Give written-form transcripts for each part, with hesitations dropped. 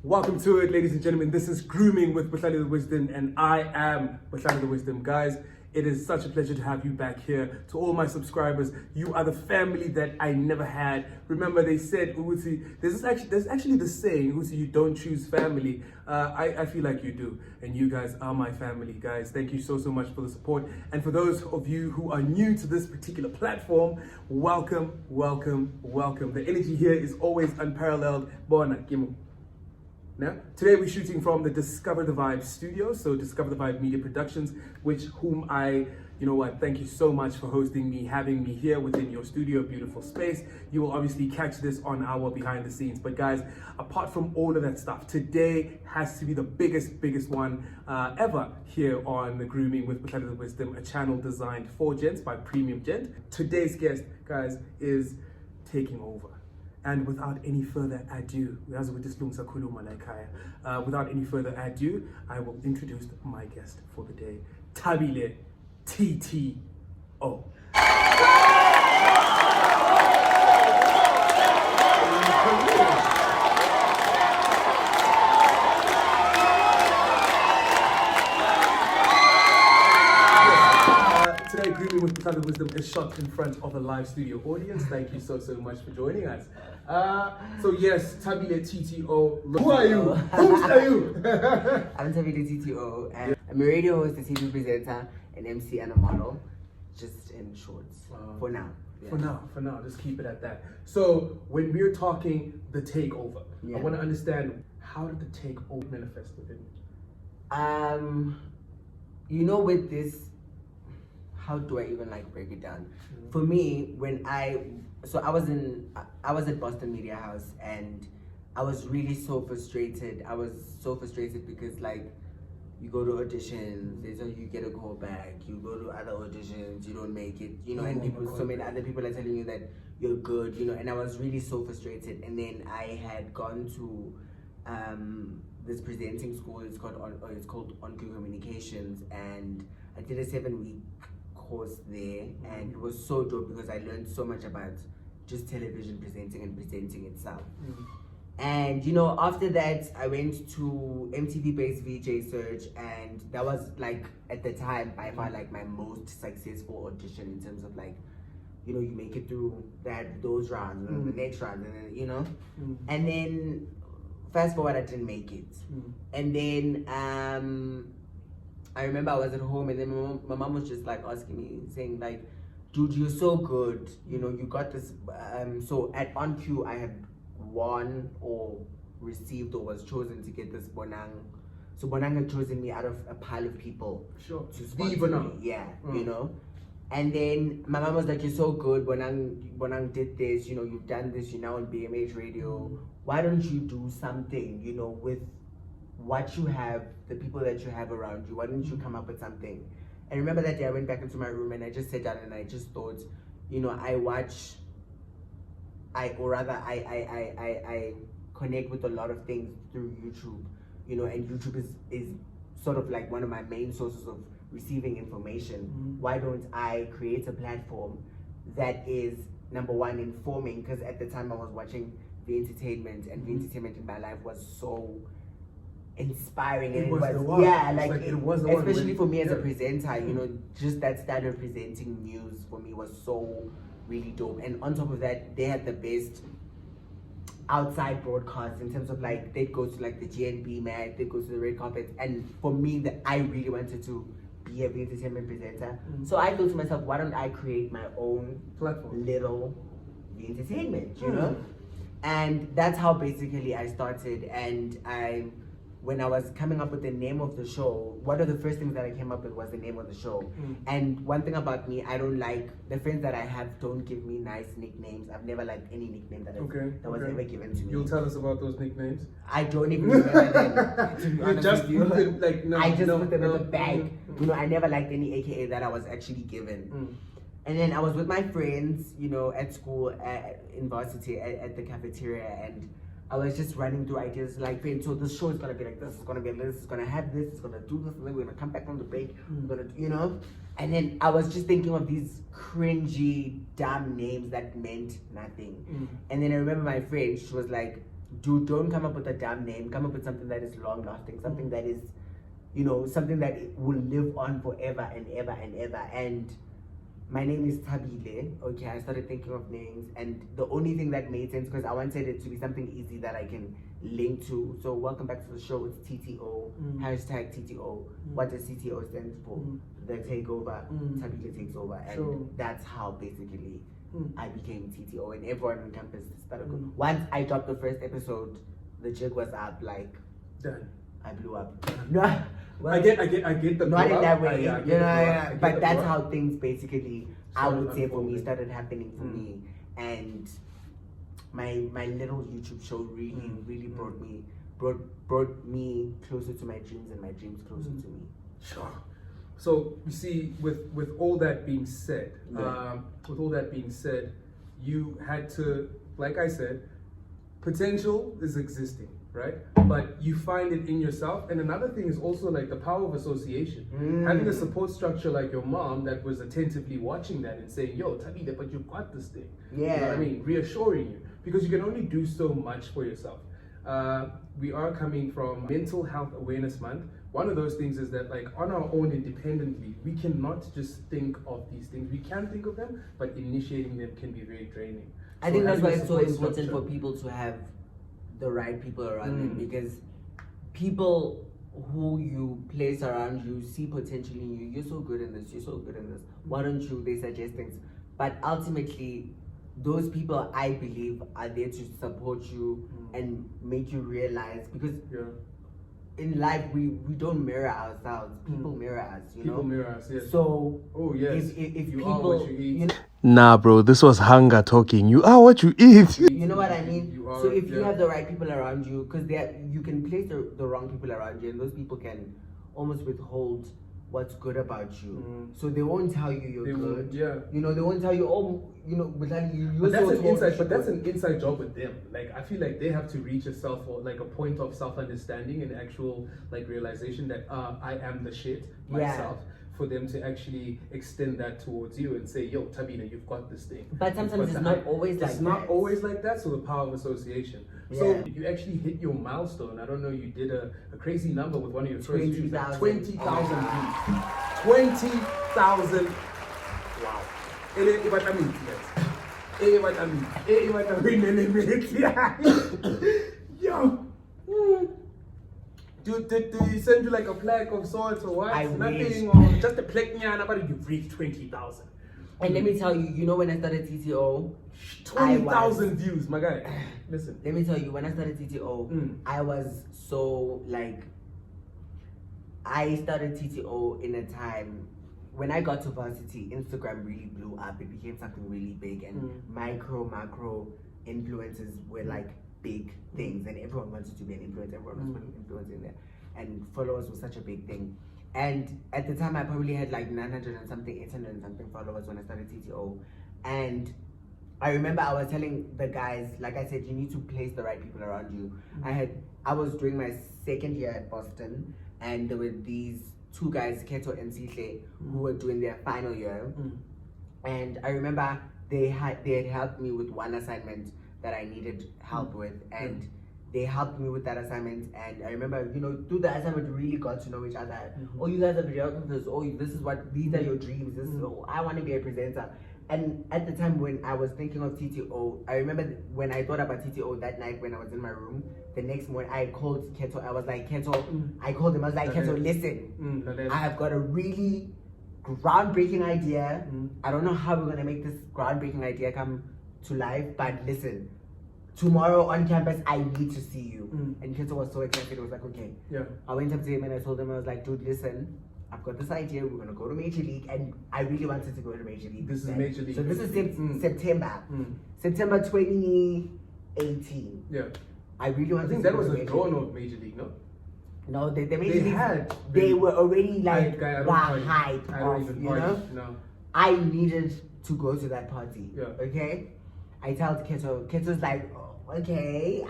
Welcome to it, ladies and gentlemen. This is Grooming with BohlalexWizdom, and I am BohlalexWizdom. Guys, it is such a pleasure to have you back here. To all my subscribers, you are the family that I never had. Remember, they said, Uzi, there's actually the saying, Uzi, you don't choose family. I feel like you do, and you guys are my family, guys. Thank you so much for the support. And for those of you who are new to this particular platform, welcome. The energy here is always unparalleled. Bona, Gimu. Now, today we're shooting from the Discover the Vibe studio, so Discover the Vibe Media Productions, thank you so much for hosting me, having me here within your studio, beautiful space. You will obviously catch this on our behind the scenes. But guys, apart from all of that stuff, today has to be the biggest one ever here on the Grooming with BohlalexWizdom, a channel designed for gents by Premium Gent. Today's guest, guys, is taking over. And without any further ado, I will introduce my guest for the day, Thabile TTO. Today, Grooming with BohlalexWizdom is shot in front of a live studio audience. Thank you so much for joining us. So yes, Thabile TTO. Who are you? Who are you? I'm Thabile TTO, and I'm a radio host, a TV presenter, an MC, and a model. Just in shorts, for now. Yeah. For now, just keep it at that. So when we're talking the takeover, I want to understand, how did the takeover manifest within you? With this, how do I even break it down? For me, I was at Boston Media House, and I was really so frustrated. I was so frustrated because you go to auditions, they tell you get a call back. You go to other auditions, you don't make it. And so many other people are telling you that you're good. And I was really so frustrated. And then I had gone to this presenting school. It's called On Communications, and I did a 7-week course there, and it was so dope because I learned so much about just television presenting and presenting itself. And after that, I went to MTV based VJ Search, and that was at the time by far my most successful audition in terms of you make it through those rounds and the next round, and then and then fast forward, I didn't make it. And then I remember I was at home, and then my mom was just asking me, saying dude, you're so good, you got this. So at On Cue, I had won or received or was chosen to get this Bonang. So Bonang had chosen me out of a pile of people. Sure. To sponsor me. Yeah, And then my mom was like, you're so good, Bonang did this, you've done this, you're now on BMH radio. Why don't you do something, with what you have, the people that you have around you? Why don't you come up with something? And remember that day I went back into my room, and I just sat down and I just thought, I connect with a lot of things through YouTube, and YouTube is sort of one of my main sources of receiving information. Why don't I create a platform that is, number one, informing? Because at the time I was watching the entertainment, and the entertainment in my life was so inspiring, and especially for me as a presenter, just that style of presenting news for me was so really dope. And on top of that, they had the best outside broadcasts in terms of they'd go to the GNB mat, they'd go to the red carpet, and for me, that I really wanted to be a entertainment presenter. So I thought to myself, why don't I create my own platform, little entertainment, And that's how basically I started. And when I was coming up with the name of the show, one of the first things that I came up with was the name of the show. And one thing about me, I don't the friends that I have don't give me nice nicknames. I've never liked any nickname that was ever given to me. You'll tell us about those nicknames? I don't even remember them, to be honest with you. I just put them in the bag. I never liked any AKA that I was actually given. And then I was with my friends, at school, in varsity, at the cafeteria, and I was just running through ideas so this show is gonna be like this, it's gonna be this, it's gonna have this, it's gonna do this, and then we're gonna come back from the break, we're gonna, And then I was just thinking of these cringy, dumb names that meant nothing. And then I remember my friend, she was like, dude, don't come up with a damn name. Come up with something that is long lasting, something that is, you know, something that will live on forever and ever and ever. And my name is Thabile. Okay, I started thinking of names, and the only thing that made sense, because I wanted it to be something easy that I can link to. So welcome back to the show. It's TTO, hashtag TTO. What does TTO stand for? The Takeover. Thabile takes over, and that's how basically I became TTO, and everyone on campus started going. Once I dropped the first episode, the jig was up, like Done. I blew up. No. Well, I get the not in that way, but that's how. how things basically, I would say, for me, started happening for me. And my little YouTube show really brought me closer to my dreams, and my dreams closer to me. Sure. So you see, with all that being said, you had to, like I said, potential is existing, right? But you find it in yourself. And another thing is also like the power of association. Having a support structure like your mom that was attentively watching that and saying, yo, Thabile, but you've got this thing. Yeah. You know what I mean? Reassuring you. Because you can only do so much for yourself. We are coming from Mental Health Awareness Month. One of those things is that, like, on our own independently, we cannot just think of these things. We can think of them, but initiating them can be very draining. I think that's why it's so important for people to have the right people around them, because people who you place around you see potential in you. You're so good in this, you're so good in this. Why don't you? They suggest things. But ultimately, those people, I believe, are there to support you and make you realize, because in life we don't mirror ourselves. People mirror us, you know. People mirror us, yes. So if you people, are what you eat. You know, Nah, bro, this was hunger talking. You are what you eat. you know what I mean? So if you have the right people around you, because you can place the wrong people around you, and those people can almost withhold what's good about you. So they won't tell you you're good. You know, they won't tell you, oh, you know, but that's an inside. But that's an inside job with them. Like, I feel like they have to reach or like a point of self-understanding and actual like realization that I am the shit myself. For them to actually extend that towards you and say, yo, Thabile, you've got this thing. But sometimes it's not always like that. It's not always like that, so the power of association. So you actually hit your milestone. I don't know, you did a crazy number with one of your first views. 20,000 views. 20,000. Wow. Yo. Did he send you like a plaque of sorts or what? Nothing, or just a plaque, but you've reached 20,000. And let me tell you, you know, when I started TTO, 20,000 views, my guy. Listen. Let me tell you, when I started TTO, I was so like, I started TTO in a time when I got to varsity. Influencers really blew up. It became something really big, and macro influencers were like big things, and everyone wanted to be an influencer. Everyone was putting influence in there, and followers was such a big thing. And at the time, I probably had like 900 and something, 800 and something followers when I started TTO. And I remember I was telling the guys, like I said, you need to place the right people around you. I was doing my second year at Boston, and there were these two guys, Keto and Sihle, who were doing their final year. And I remember they had helped me with one assignment that I needed help with, and they helped me with that assignment. And I remember, you know, through the assignment, we really got to know each other. Oh, you guys are videographers. Oh, these are your dreams. This is, oh, I want to be a presenter. And at the time when I was thinking of TTO, I remember when I thought about TTO that night when I was in my room, the next morning I called Keto. I was like, Keto, I called him. I was like, Keto, listen, I have got a really groundbreaking idea. I don't know how we're going to make this groundbreaking idea come to life, but listen, tomorrow on campus, I need to see you. And Keto was so excited. He was like, okay. I went up to him and I told him, I was like, dude, listen, I've got this idea. We're going to go to Major League. And I really wanted to go to Major League. This is Major League. So this is September. September 2018. I really wanted to go to Major League. I think that was a dawn of Major League, no? No, the Major League, they were already like, hype off, you know? No. I needed to go to that party, okay? I told Keto, Keto's like, oh, okay,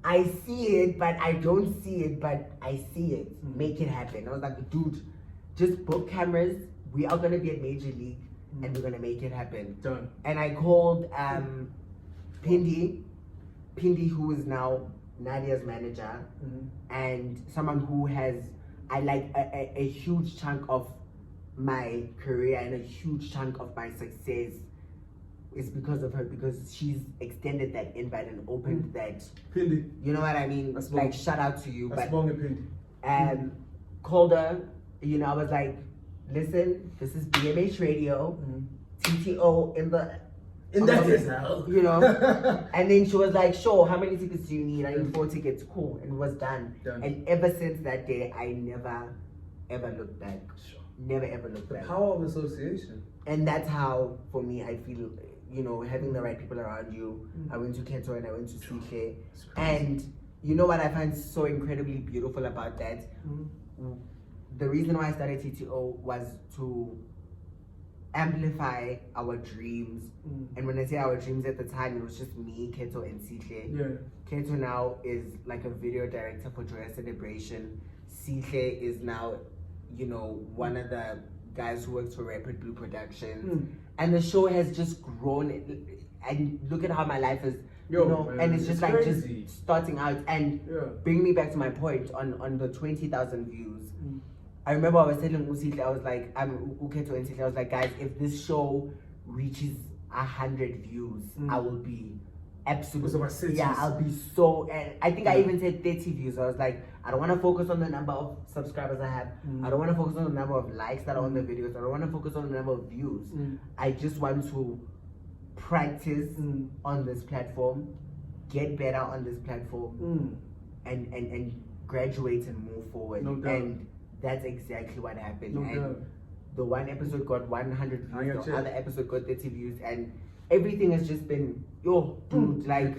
I see it, but I don't see it, but I see it. Make it happen. I was like, dude, just book cameras. We are gonna be at Major League, and we're gonna make it happen. Done. And I called Pindi, Pindi, who is now Nadia's manager, and someone who has a huge chunk of my career and a huge chunk of my success is because of her, because she's extended that invite and opened that. Pindi. You know what I mean? That's like, long. shout out to you. That's but long and Pindi. Called her, you know, I was like, listen, this is BMH Radio, TTO in that is now. you know. And then she was like, sure, how many tickets do you need? I need 4 tickets. Cool. And it was done. And ever since that day, I never ever looked back. Sure. Never ever looked back. Power of association. And that's how, for me, I feel, you know, having the right people around you. I went to Keto and I went to CK. And you know what I find so incredibly beautiful about that? The reason why I started TTO was to amplify our dreams. And when I say our dreams at the time, it was just me, Keto, and CK. Yeah. Keto now is like a video director for Joyous Celebration. CK is now, you know, one of the guys who works for Rapid Blue Productions. And the show has just grown. And look at how my life is, you know, man, and it's just like crazy. Just starting out. And bring me back to my point on the 20,000 views. I remember I was telling Usihle, I was like, Uketo and Sihle, I was like, guys, if this show reaches 100 views, I will be absolutely, yeah, I'll be so, and I think I even said 30 views. I was like, I don't want to focus on the number of subscribers I have. I don't want to focus on the number of likes that are on the videos. I don't want to focus on the number of views. I just want to practice on this platform, get better on this platform, and graduate and move forward. No doubt. And that's exactly what happened. No and doubt. the one episode got 100 views, the other episode got 30 views, and everything has just been, dude, like,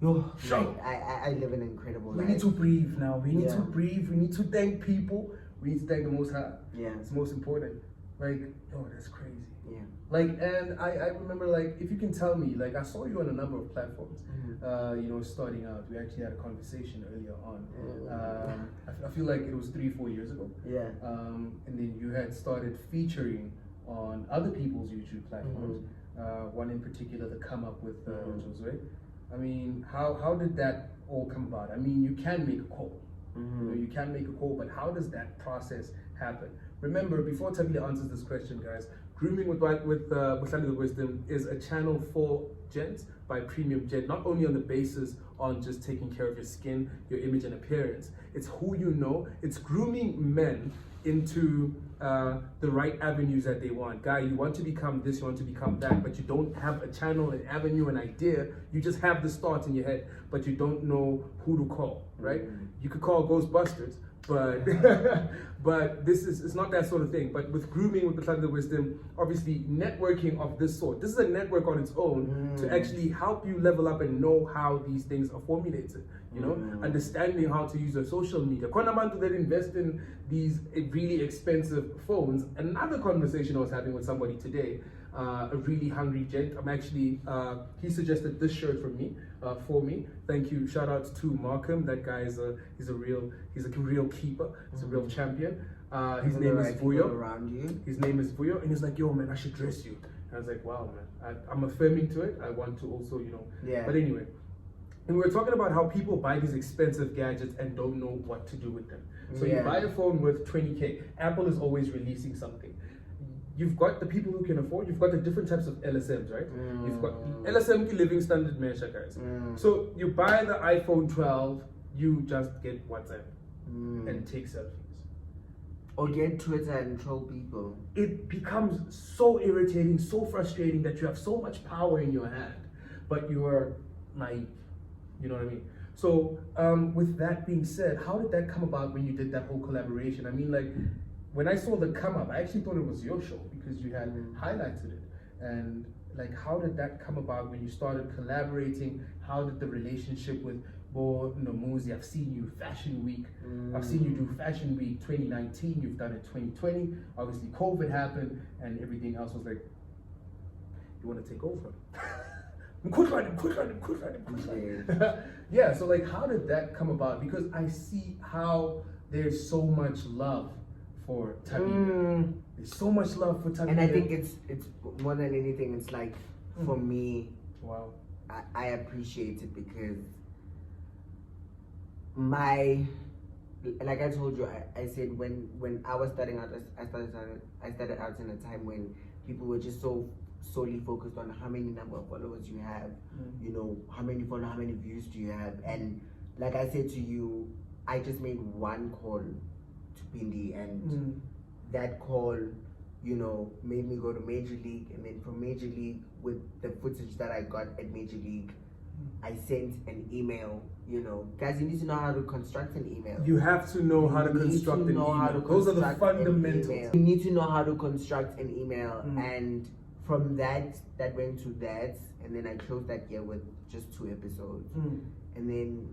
I live an incredible life. We need to breathe now. We need to breathe. We need to thank people. We need to thank the Most High. Yeah. It's most important. Like, that's crazy. Yeah. Like, and I remember, like, if you can tell me, like, I saw you on a number of platforms, you know, starting out. We actually had a conversation earlier on. I feel like it was 3-4 years ago. Yeah. And then you had started featuring on other people's YouTube platforms. One in particular, the Come Up with Josue. I mean, how did that all come about? I mean, you can make a call. You know, you can make a call, but how does that process happen? Remember, before Thabile answers this question, guys, Grooming with BohlalexWizdom is a channel for gents by Premium Gent, not only on the basis on just taking care of your skin, your image and appearance. It's who you know. It's grooming men into the right avenues that they want. Guy, you want to become this, you want to become that, but you don't have a channel, an avenue, an idea. You just have this thought in your head, but you don't know who to call, right? You could call Ghostbusters, but but it's not that sort of thing. But with Grooming with BohlalexWizdom, obviously networking of this sort, this is a network on its own to actually help you level up and know how these things are formulated, you know, understanding how to use your social media. Konamantu that invest in these really expensive phones. Another conversation I was having with somebody today, a really hungry gent. I'm actually, he suggested this shirt for me. Thank you. Shout out to Markham. That guy is he's a real keeper. He's a real champion. His name is Vuyo. His name is Vuyo, and he's like, yo man, I should dress you. And I was like, wow man, I'm affirming to it. I want to also, you know. Yeah. But anyway, and we were talking about how people buy these expensive gadgets and don't know what to do with them. So you buy a phone with 20K. Apple is always releasing something. You've got the people who can afford, you've got the different types of LSMs, right? You've got LSM living standard measure, guys. So you buy the iPhone 12, you just get WhatsApp and take selfies. Or get Twitter and troll people. It becomes so irritating, so frustrating that you have so much power in your hand, but you are naive. You know what I mean? So with that being said, how did that come about when you did that whole collaboration? I mean, like, when I saw the Come Up, I actually thought it was your show because you had highlighted it. And like, how did that come about when you started collaborating? How did the relationship with Bo Nomuzi? I've seen you Fashion Week. I've seen you do Fashion Week 2019. You've done it 2020. Obviously, COVID happened and everything else was like, you want to take over? Yeah, so like, how did that come about? Because I see how there's so much love for Thabile. There's so much love for Thabile. And I think it's more than anything, it's like, for me, wow, I appreciate it because like I told you, I said when I was starting out, I started out in a time when people were just solely focused on how many number of followers you have, you know, how many views do you have, and like I said to you, I just made one call to Pindi, and that call, you know, made me go to Major League, and then from Major League, with the footage that I got at Major League, I sent an email. You know, guys, you need to know how to construct an email. You have to know how to construct an email. Those are the fundamentals. You need to know how to construct an email, and from that went to that, and then I closed that year with just 2 episodes, and then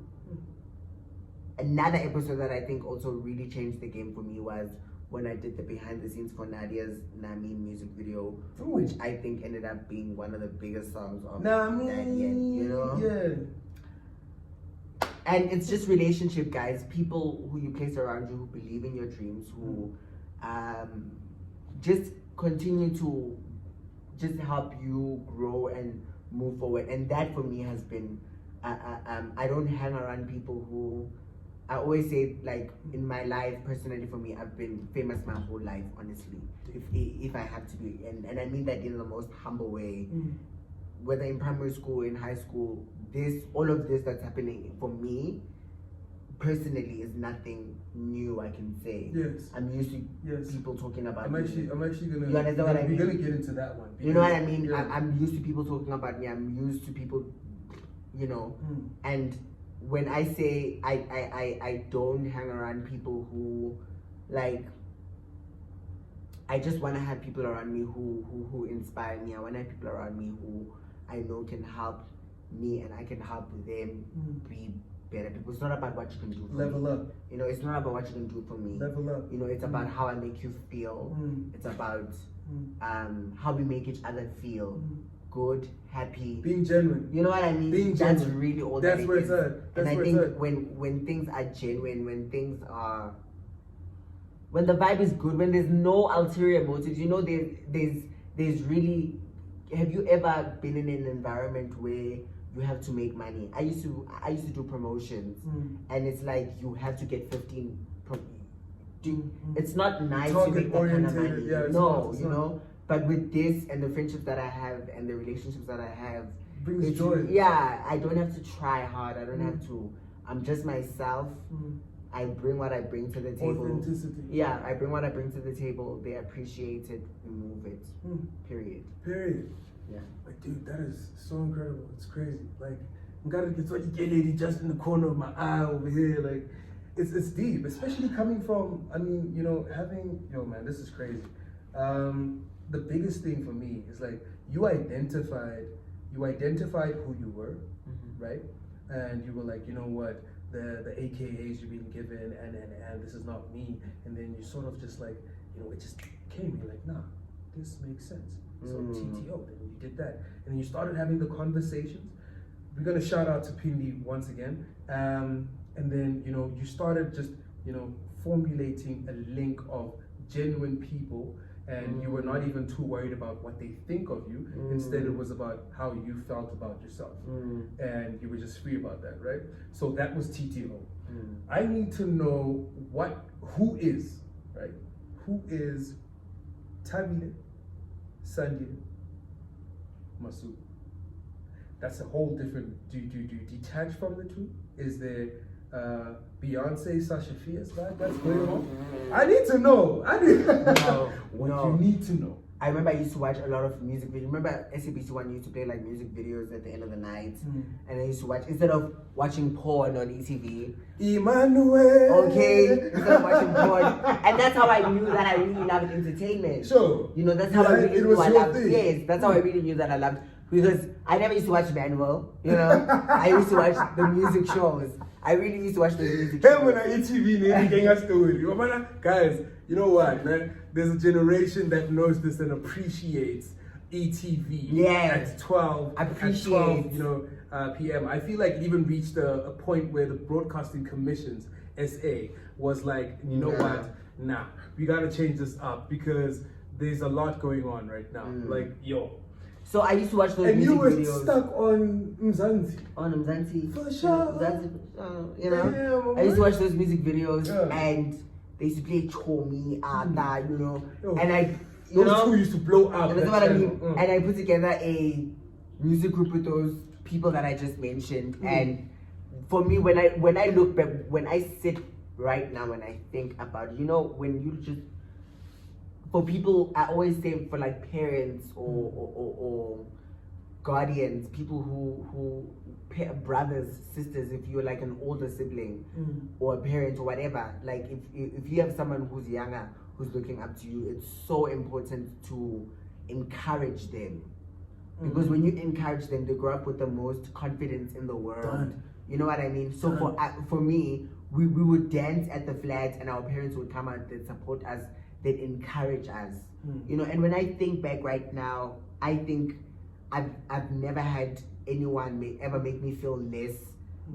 another episode that I think also really changed the game for me was when I did the behind the scenes for Nadia's Nami music video, which I think ended up being one of the biggest songs of that year, you know? Yeah. And it's just relationship, guys. People who you place around you, who believe in your dreams, who just continue to just help you grow and move forward. And that for me has been, I don't hang around people who, I always say, like, in my life, personally for me, I've been famous my whole life, honestly, if I have to be. And I mean that in the most humble way. Whether in primary school, in high school, all of this that's happening for me, personally, is nothing new, I can say. Yes. I'm used to people talking about I'm actually gonna. You understand what I mean? We're gonna get into that one. You know what I mean? Yeah. I'm used to people talking about me. I'm used to people, you know, and when I say I don't hang around people who, like, I just want to have people around me who inspire me. I want to have people around me who I know can help me, and I can help them be better people. It's not about what you can do for me. Level up. You know, it's not about what you can do for me. Level up. You know, it's about how I make you feel. It's about how we make each other feel good, happy. Being genuine. You know what I mean? Being That's genuine. really all That's that where it is. it's at. That's And I where think it's at. when things are genuine, when the vibe is good, when there's no ulterior motives, you know, there's really. Have you ever been in an environment where you have to make money? I used to do promotions, and it's like you have to get 15. It's not nice to make that kind of money. Yeah, no, you know. But with this and the friendships that I have and the relationships that I have, brings joy. Yeah, I don't have to try hard. I don't have to. I'm just myself. I bring what I bring to the table. Authenticity. Yeah, I bring what I bring to the table. They appreciate it. We move it. Period. Yeah. Like, dude, that is so incredible. It's crazy. Like, I'm gotta get so lady just in the corner of my eye over here. Like, it's deep, especially coming from. I mean, you know, man, this is crazy. The biggest thing for me is like you identified who you were, right? And you were like, you know what, the AKAs you've been given, and this is not me. And then you sort of just like, you know, it just came. You're like, nah, this makes sense. So TTO, then you did that, and then you started having the conversations. We're gonna shout out to Pindi once again, and then, you know, you started just, you know, formulating a link of genuine people. And you were not even too worried about what they think of you. Instead, it was about how you felt about yourself. And you were just free about that, right? So that was TTO. I need to know who is Thabile Masood. That's a whole different, do you detach from the two? Is there Beyonce, Sasha Fierce vibe that's going on? I need to know. You need to know. I remember I used to watch a lot of music videos. Remember SABC1 used to play like music videos at the end of the night, and I used to watch, instead of watching porn on ETV. Emmanuel. Okay, instead of watching porn, and that's how I knew that I really loved entertainment. Sure. You know, that's how I really knew I loved. Thing. Yes, that's how I really knew that I loved, because I never used to watch Manuel. You know, I used to watch the music shows. I really used to watch the music shows. When I ETV, guys, you know what, man? There's a generation that knows this and appreciates ETV at 12, p.m. I feel like it even reached a point where the Broadcasting Commission's SA was like, you know what? We gotta change this up because there's a lot going on right now. Like, yo, So I used to watch those And music you were videos. stuck on Mzansi. On Mzansi. For sure. You know? Damn, I used to watch those music videos Yeah. and they used to play Chomi, Ada, you know. Yo, And I, Those two used to blow up. and that's that what I channel. mean. And I put together a music group with those people that I just mentioned. And for me, when I look back, when I sit right now and I think about, you know, when you just, for people, I always say for like parents or guardians, people who brothers, sisters, if you're like an older sibling or a parent or whatever, like if you have someone who's younger, who's looking up to you, it's so important to encourage them. Because when you encourage them, they grow up with the most confidence in the world. Done. You know what I mean? So for me, we would dance at the flats and our parents would come out, they'd support us, they'd encourage us. You know, and when I think back right now, I think I've never had anyone ever make me feel less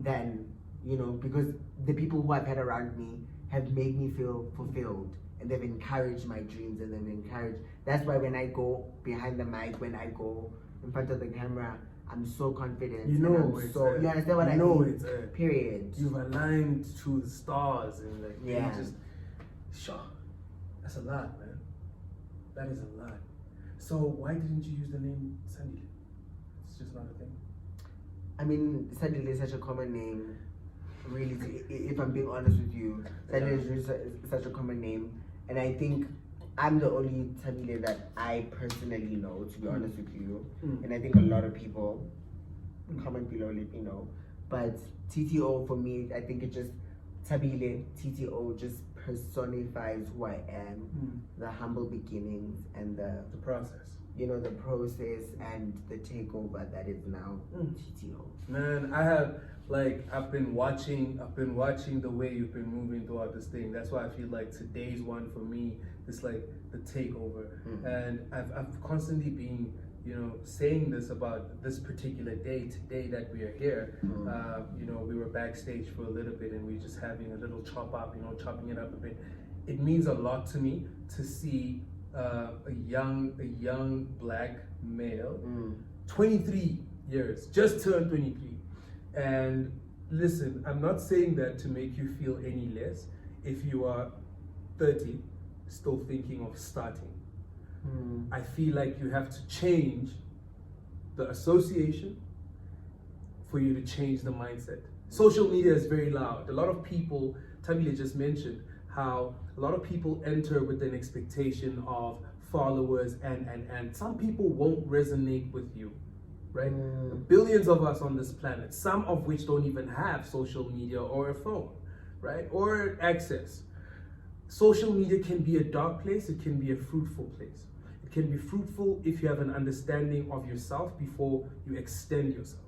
than, you know, because the people who I've had around me have made me feel fulfilled. And they've encouraged my dreams and they've encouraged. That's why when I go behind the mic, when I go in front of the camera, I'm so confident. You know, you understand what I mean? know it's period. You've aligned to the stars and like you Yeah. just sure. That's a lot, man. That is a lot. So why didn't you use the name Sandy? It's just not a thing. I mean, Thabile is such a common name. Really, if I'm being honest with you, Thabile is really such a common name, and I think I'm the only Thabile that I personally know, to be honest with you. And I think a lot of people comment below, let me know. But TTO for me, I think it just Thabile TTO just personifies who I am, the humble beginnings and the process. You know, the process and the takeover that is now TTO. Man, I've been watching the way you've been moving throughout this thing. That's why I feel like today's one for me is like the takeover. And I've constantly been, you know, saying this about this particular day, today that we are here. You know, we were backstage for a little bit and we were just having a little chop up, you know, chopping it up a bit. It means a lot to me to see a young black male, 23 years, just turned 23. And listen, I'm not saying that to make you feel any less if you are 30, still thinking of starting. I feel like you have to change the association for you to change the mindset. Social media is very loud. A lot of people, Thabile just mentioned how a lot of people enter with an expectation of followers and some people won't resonate with you, right? The billions of us on this planet, some of which don't even have social media or a phone, right? Or access. Social media can be a dark place, it can be a fruitful place. It can be fruitful if you have an understanding of yourself before you extend yourself.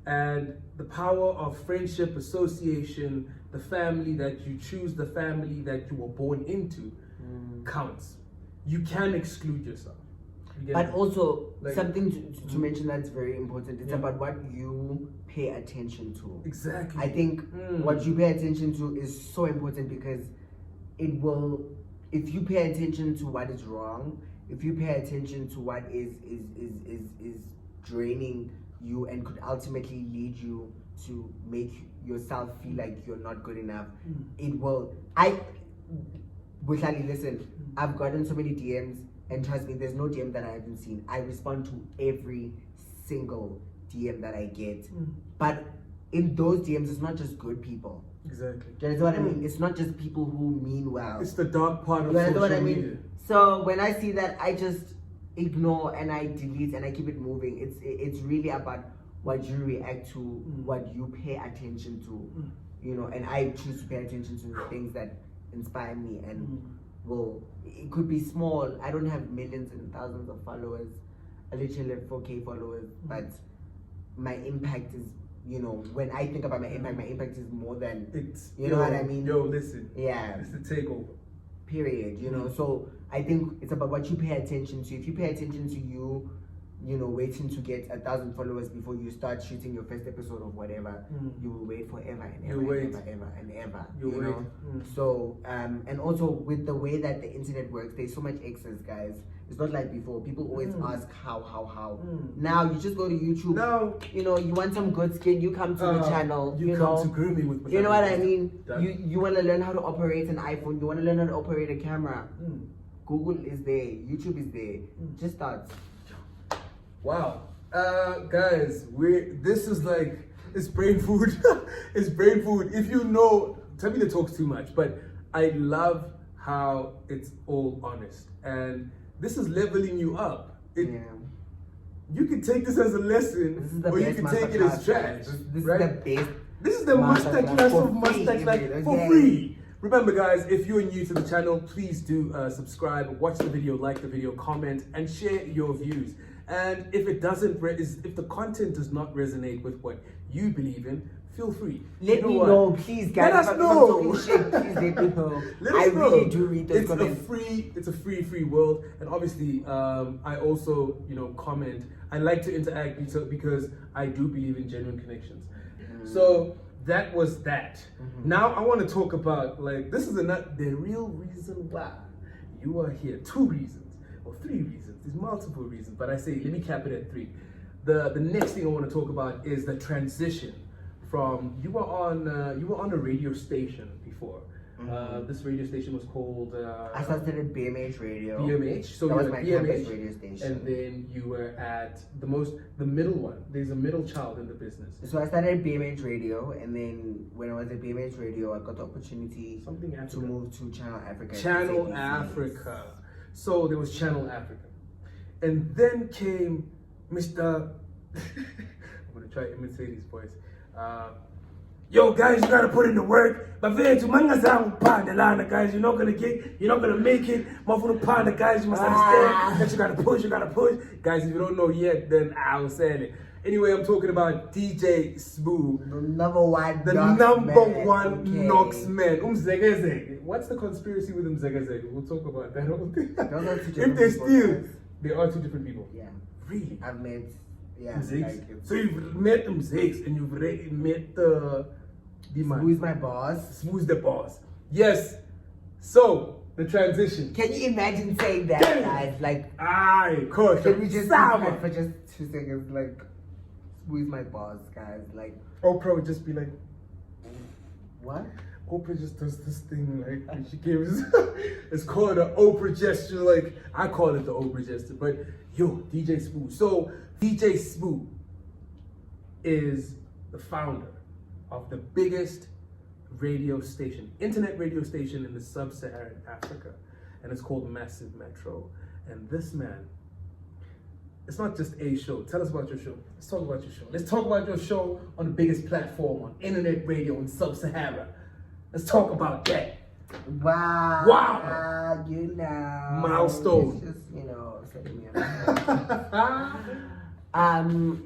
And the power of friendship, association, the family that you choose, the family that you were born into counts. You can exclude yourself. But also, like, something to mention that's very important. It's about what you pay attention to. Exactly. I think what you pay attention to is so important because it will, if you pay attention to what is wrong, if you pay attention to what is draining you and could ultimately lead you to make yourself feel like you're not good enough, it will. Bohlali, listen, I've gotten so many DMs, and trust me, there's no DM that I haven't seen. I respond to every single DM that I get. But in those DMs, it's not just good people. Exactly. Do you understand what I mean? It's not just people who mean well. It's the dark part of You understand social what I mean? media. So when I see that, I just ignore and I delete and I keep it moving. It's really about what you react to, what you pay attention to, you know. And I choose to pay attention to the things that inspire me and will. It could be small. I don't have millions and thousands of followers. I literally have 4K followers, but my impact is, you know, when I think about my impact is more than, you know what I mean? Yo, listen. Yeah. It's the takeover. Period, you know. So I think it's about what you pay attention to. If you pay attention to you, you know, waiting to get 1,000 followers before you start shooting your first episode of whatever. You will wait forever and ever and ever and ever. You know. So and also with the way that the internet works, there's so much access, guys. It's not like before. People always ask how. Now you just go to YouTube. Now, you know, you want some good skin, you come to the channel. You come to Grooming with. You know what I mean? You want to learn how to operate an iPhone. You want to learn how to operate a camera. Google is there. YouTube is there. Just start. Wow, guys, this is like, it's brain food. It's brain food. If you know, Thabile talks too much, but I love how it's all honest, and this is leveling you up. You can take this as a lesson, or you can take it as trash. This right? is the best. This is the masterclass of masterclass for free. Remember, guys, if you're new to the channel, please do subscribe, watch the video, like the video, comment, and share your views. And if it doesn't, if the content does not resonate with what you believe in, feel free. Let me know, please, guys. Let us know. Please let me know. I really do read those comments. It's a free world, and obviously, I also, you know, comment. I like to interact because I do believe in genuine connections. So that was that. Now I want to talk about, like, this is the real reason why you are here. 2 reasons or 3 reasons. There's multiple reasons, but I say let me cap it at 3. The next thing I want to talk about is the transition from you were on a radio station before. This radio station was called. I started at BMH Radio. BMH. So that you was were my at campus BMH, radio station. and then you were at the middle one. There's a middle child in the business. So I started at BMH Radio, and then when I was at BMH Radio, I got the opportunity to move to Channel Africa. Channel Africa. So there was Channel Africa, and then came Mr. I'm gonna try to imitate his voice. Yo, guys, you gotta put in the work. But guys, you're not gonna make it. Guys, you must understand that you gotta push. Guys, if you don't know yet, then I'll say it. Anyway, I'm talking about DJ Smooth. The number one Knox man. What's the conspiracy with Umzegazeg? We'll talk about that whole thing. If they steal, they are 2 different people. Yeah. Really? I've met, So you've met Umzegs and you've met the man. Who is my boss? Smooth's the boss. Yes. So the transition. Can you imagine saying that, guys? Like, aye, course. Can we just for just 2 seconds? Like, who is my boss, guys? Like, Oprah would just be like, what? Oprah just does this thing, like, and she gives, it's called an Oprah gesture, like, I call it the Oprah gesture, but yo, DJ Smooth. So, DJ Smooth is the founder of the biggest radio station, internet radio station in the sub-Saharan Africa, and it's called Massive Metro. And this man, it's not just a show. Tell us about your show. Let's talk about your show. Let's talk about your show on the biggest platform on internet radio in sub-Sahara. Let's talk about that. Wow. You know. Milestone. It's just, you know, setting me up.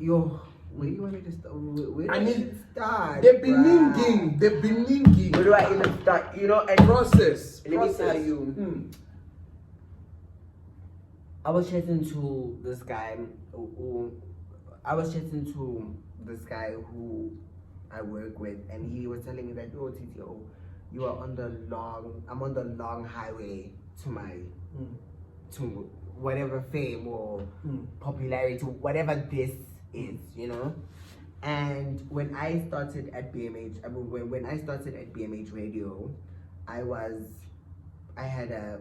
Yo, where do you want me to start? Where do I need to start? The beginning. Where do I even start? You know, and process. Let me tell you. I was chatting to this guy who I work with, and he was telling me that, oh, TTO, I'm on the long highway to my to whatever fame or popularity, whatever this is, you know. And when I started at BMH, when I started at BMH Radio, I had a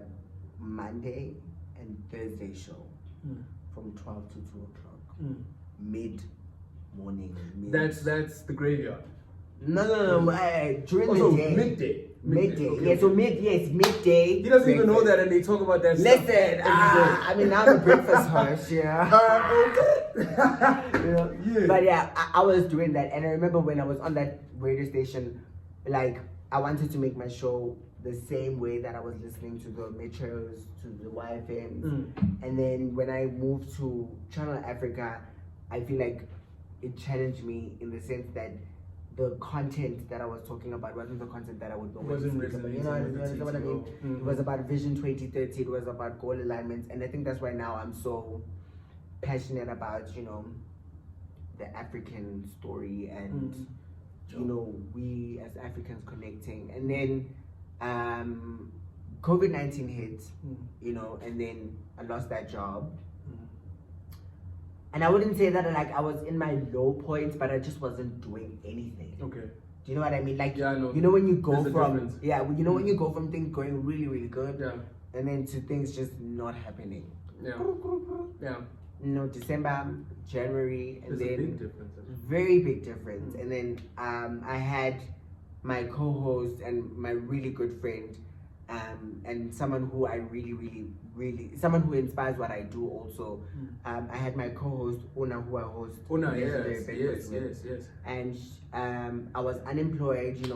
Monday and Thursday show from 12 to 2 o'clock, mid-morning. That's the graveyard. No, during the day. Midday. Okay. Yeah, so midday. He doesn't even know that, and they talk about that. Listen, I mean, I'm a breakfast host, yeah. Yeah. But yeah, I was doing that, and I remember when I was on that radio station, like, I wanted to make my show the same way that I was listening to the metros, to the YFMs. And then when I moved to Channel Africa, I feel like it challenged me in the sense that the content that I was talking about wasn't the content that I would normally speak about. You know what I mean? It was about Vision 2030, it was about goal alignments, and I think that's why now I'm so passionate about, the African story and, we as Africans connecting. And then COVID-19 hit, and then I lost that job. And I wouldn't say that I was in my low points, but I just wasn't doing anything. Okay. Do you know what I mean? Like, yeah, I know. When you go There's a from, difference. when you go from things going really, really good, Yeah. and then to things just not happening. Yeah. December, January, and There's then a big difference. very big difference. And then I had my co-host and my really good friend, and someone who I really, someone who inspires what I do also. I had my co-host Una, who I host. Una, yes. And I was unemployed,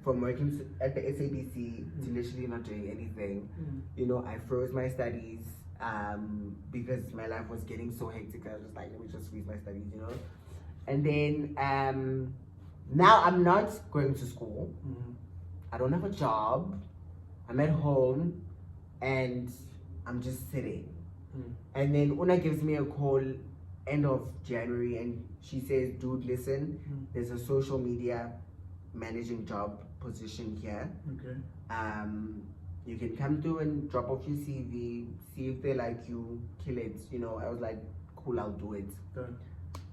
from working at the SABC to literally not doing anything. I froze my studies because my life was getting so hectic. I was just like, let me just freeze my studies, And then now I'm not going to school. I don't have a job. I'm at home and I'm just sitting. And then Una gives me a call end of January and she says, dude, listen, there's a social media managing job position here. Okay. You can come through and drop off your CV, see if they like you, kill it. I was like, cool, I'll do it. Okay.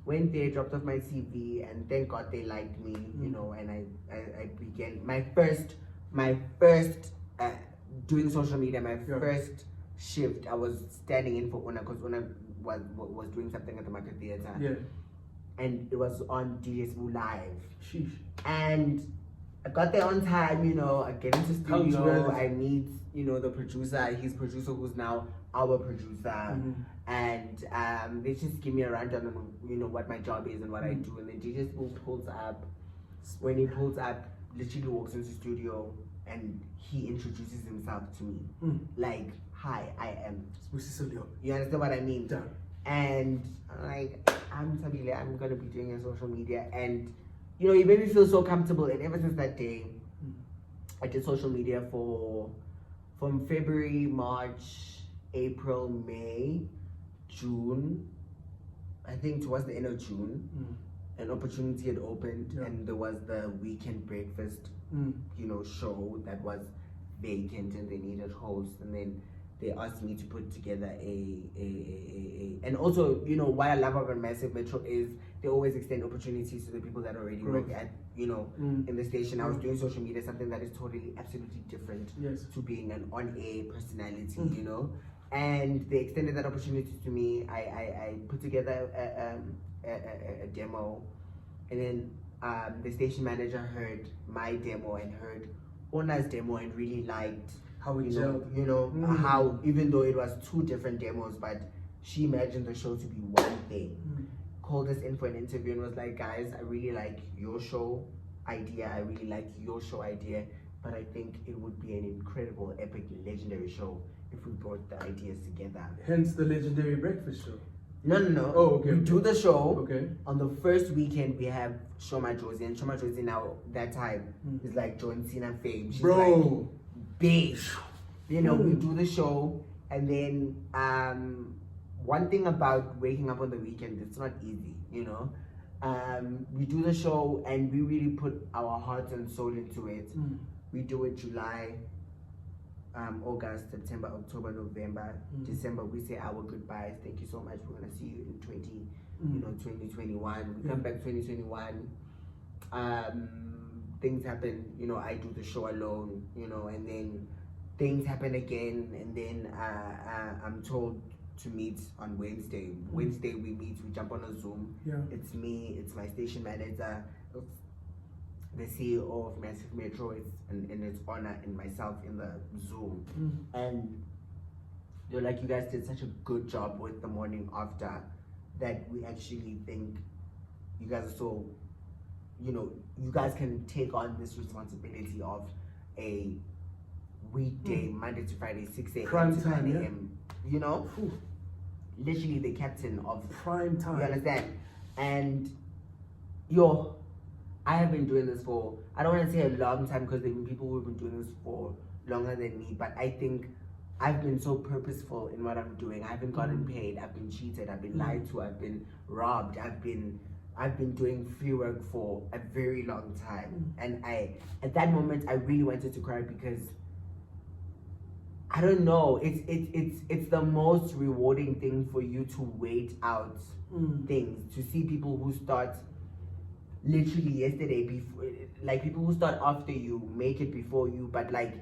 Went there, dropped off my CV, and thank God they liked me, and I began my first doing social media. My first shift, I was standing in for Una because Una was doing something at the Market Theatre. Yeah. And it was on DSU Live. Sheesh. And I got there on time, I get into studio, I meet, the producer, his producer who's now our producer. And they just give me a rundown on, what my job is and what I do. And then DJ Spool pulls up. When he pulls up, literally walks into the studio and he introduces himself to me. Like, hi, I am. You understand what I mean? Yeah. And I'm like, I'm Thabile, I'm going to be doing a social media. And, he made me feel so comfortable. And ever since that day, I did social media from February, March, April, May, June. I think towards the end of June, an opportunity had opened and there was the weekend breakfast, show that was vacant and they needed hosts. And then they asked me to put together and also, what I love about Massive Metro is they always extend opportunities to the people that already work at, in the station. I was doing social media, something that is totally, absolutely different to being an on-air personality, and they extended that opportunity to me. I put together a demo, and then the station manager heard my demo and heard Ona's demo and really liked how it how even though it was two different demos, but she imagined the show to be one thing. Called us in for an interview and was like, guys, I really like your show idea, I really like your show idea, but I think it would be an incredible, epic, legendary show if we brought the ideas together. Hence the legendary breakfast show. No. Oh, okay. We do the show. Okay. On the first weekend, we have Shoma Josie, and Shoma Josie now, that time, is like John Cena fame. She's like big. We do the show, and then one thing about waking up on the weekend, it's not easy, we do the show and we really put our hearts and soul into it. We do it July, August, September, October, November, December. We say our goodbyes. Thank you so much. We're gonna see you in 2021. We come back 2021. Things happen. I do the show alone. And then things happen again. And then I'm told to meet on Wednesday. Wednesday we meet. We jump on a Zoom. Yeah. It's me. It's my station manager. It's the CEO of Massive Metro, and it's Honor and myself in the Zoom. And they're like, you guys did such a good job with the morning after that we actually think you guys are so, you guys can take on this responsibility of a weekday, Monday to Friday, 6 a.m. Prime to 9 time, a.m. Literally the captain of prime time. You understand? And I have been doing this for, I don't want to say a long time because there have been people who have been doing this for longer than me, but I think I've been so purposeful in what I'm doing. I haven't gotten paid. I've been cheated. I've been lied to. I've been robbed. I've been doing free work for a very long time. And at that moment, I really wanted to cry because I don't know. It's the most rewarding thing for you to wait out things, to see people who start literally yesterday before, like people who start after you make it before you, but like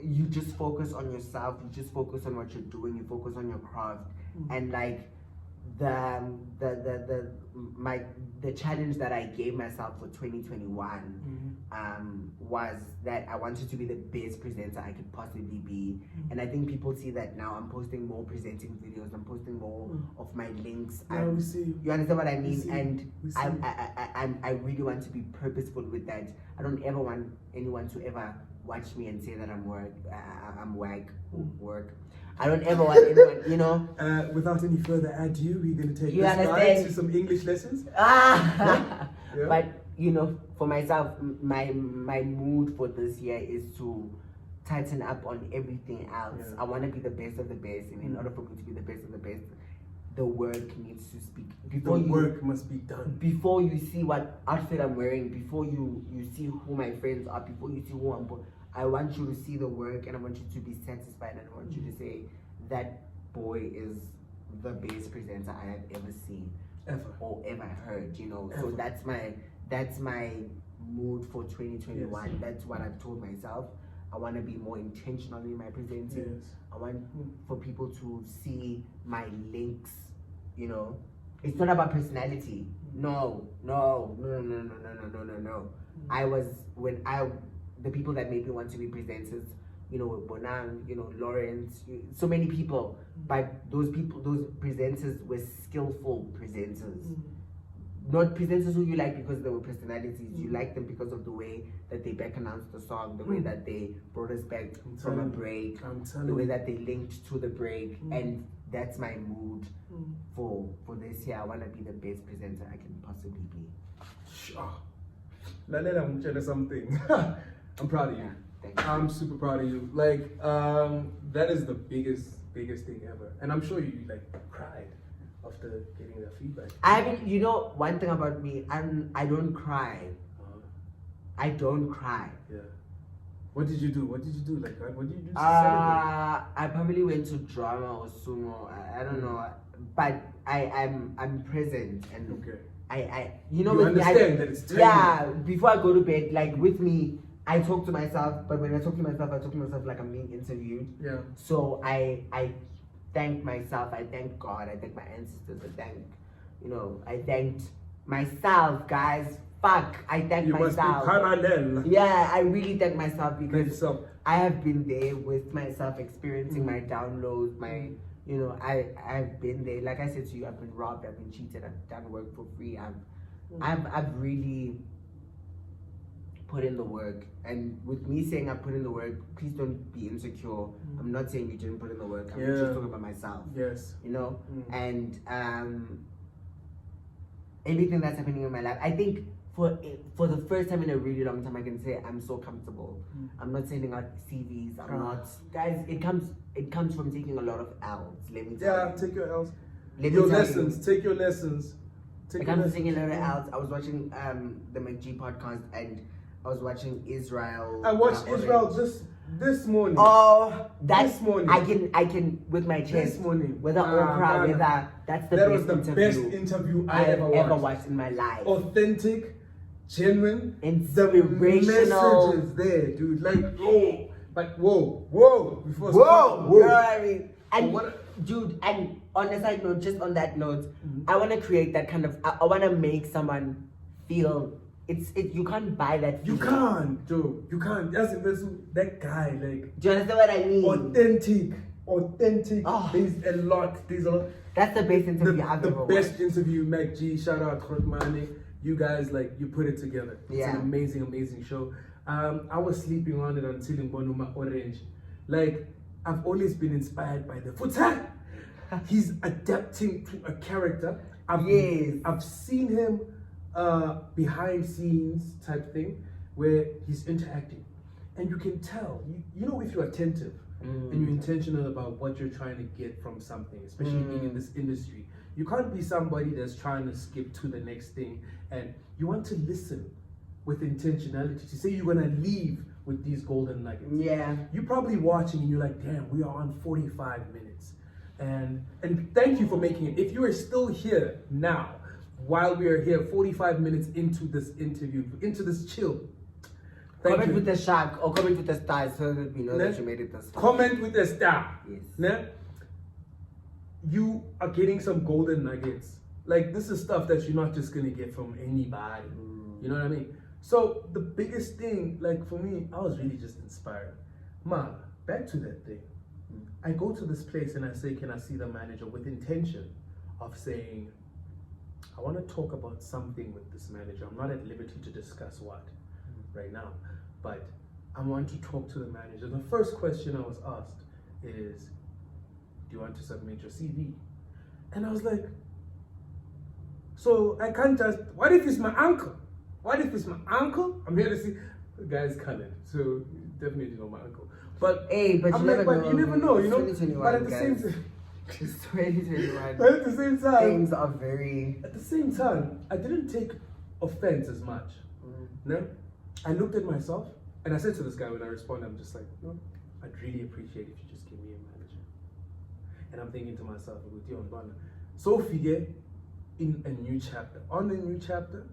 you just focus on yourself, you just focus on what you're doing, you focus on your craft, and like the challenge that I gave myself for 2021 was that I wanted to be the best presenter I could possibly be, and I think people see that now. I'm posting more presenting videos, I'm posting more of my links. We see. You understand what I mean? And I really want to be purposeful with that. I don't ever want anyone to ever watch me and say that I'm work. I don't ever want anyone, you know. Without any further ado, we're going to take You this guy understand? to some English lessons. Yeah. Yeah. But you know, for myself, my mood for this year is to tighten up on everything else. Yeah. I want to be the best of the best, and in order for me to be the best of the best, the work needs to speak. Before The work must be done. Before you see what outfit I'm wearing, before you see who my friends are, before you see who I want you to see the work, and I want you to be satisfied, and I want you to say that boy is the best presenter I have ever seen, or ever heard. You know, so that's my mood for 2021. Yes. That's what I've told myself. I want to be more intentional in my presenting. Yes. I want for people to see my links. You know, it's not about personality. No. The people that made me want to be presenters, you know, Bonan, you know, Lawrence, so many people. But those presenters were skillful presenters. Not presenters who you like because they were personalities. You like them because of the way that they back announced the song, the way that they brought us back from a break, the way that they linked to the break. And that's my mood for this year. I want to be the best presenter I can possibly be. Sure. Let me tell you something. I'm proud of you. Thank you. I'm super proud of you. Like, that is the biggest thing ever. And I'm sure you like cried after getting that feedback. I haven't, you know, one thing about me, I don't cry. I don't cry. Yeah. What did you do? What did you do? Like, what did you do to celebrate? I probably went to drama or sumo. I don't know, but I'm present, and Okay. I you know, You with me, understand that it's time. yeah. Before I go to bed, like with me, I talk to myself. But when I talk to myself like I'm being interviewed. Yeah. So I thank myself. I thank God. I thank my ancestors. I thanked myself, guys. Fuck, I thank You myself. must be parallel. Yeah, I really thank myself because Yourself. I have been there with myself, experiencing my downloads, I've been there. Like I said to you, I've been robbed, I've been cheated, I've done work for free. I've really put in the work. And with me saying I put in the work, please don't be insecure. I'm not saying you didn't put in the work. I'm just talking about myself. Yes. You know? And everything that's happening in my life, I think for the first time in a really long time, I can say I'm so comfortable. I'm not sending out CVs. I'm not, guys. It comes from taking a lot of L's. Let me tell you. Take your L's. Let me Your tell lessons. you. Take your lessons. It comes from taking a lot of L's. I was watching the McG podcast, and I was watching Israel. I watched Israel just this morning. Oh, that's this morning. I can with my chest. This morning. Whether Oprah, whether that's the that best was the interview best interview I I have ever watched. watched in my life. Authentic, genuine, Inspirational. the messages there, dude. Like, whoa, but whoa, before Whoa, whoa. you know what I mean? And What- dude, and on a side note, just on that note, I want to create that kind of. I want to make someone feel. You can't buy that. You feeling. can't, Joe. You can't. That's that guy. Like, Do you understand what I mean? authentic. Oh. There's a lot. That's the best interview I've The ever best watched. interview, Mac G. Shout out Khotmani. You guys, like, you put it together. It's Yeah. an amazing show. I was sleeping on it until in Bonuma Orange. Like, I've always been inspired by the Futa. He's adapting to a character. I've seen him behind scenes type thing where he's interacting. and you can tell, you know, if you're attentive and you're intentional about what you're trying to get from something, especially being in this industry. You can't be somebody that's trying to skip to the next thing, and you want to listen with intentionality to say you're gonna leave with these golden nuggets. Yeah. You're probably watching and you're like, damn, we are on 45 minutes. And thank you for making it. If you are still here now, while we are here 45 minutes into this interview, into this chill, Comment with the shark or comment with the star so that we know that you made it this far. Comment with a star. Yes. Ne? You are getting some golden nuggets. Like, this is stuff that you're not just gonna get from anybody. You know what I mean? So the biggest thing, like for me, I was really just inspired. Back to that thing. I go to this place and I say, can I see the manager, with intention of saying, I want to talk about something with this manager. I'm not at liberty to discuss what right now, but I want to talk to the manager. The first question I was asked is, do you want to submit your CV? And I was like, so I can't just, what if it's my uncle? What if it's my uncle? I'm here to see, the guy's colored, so definitely not my uncle. But hey, but I'm you like, never but you never know, you know? 2021, But at the guys. same time, It's 2021. but at the same time, Things are very. at the same time, I didn't take offense as much. No? I looked at myself and I said to this guy when I responded, I'm just like, no, I'd really appreciate if you just give me a manager. And I'm thinking to myself, with you on Bana. So figure in a new chapter. On the new chapter,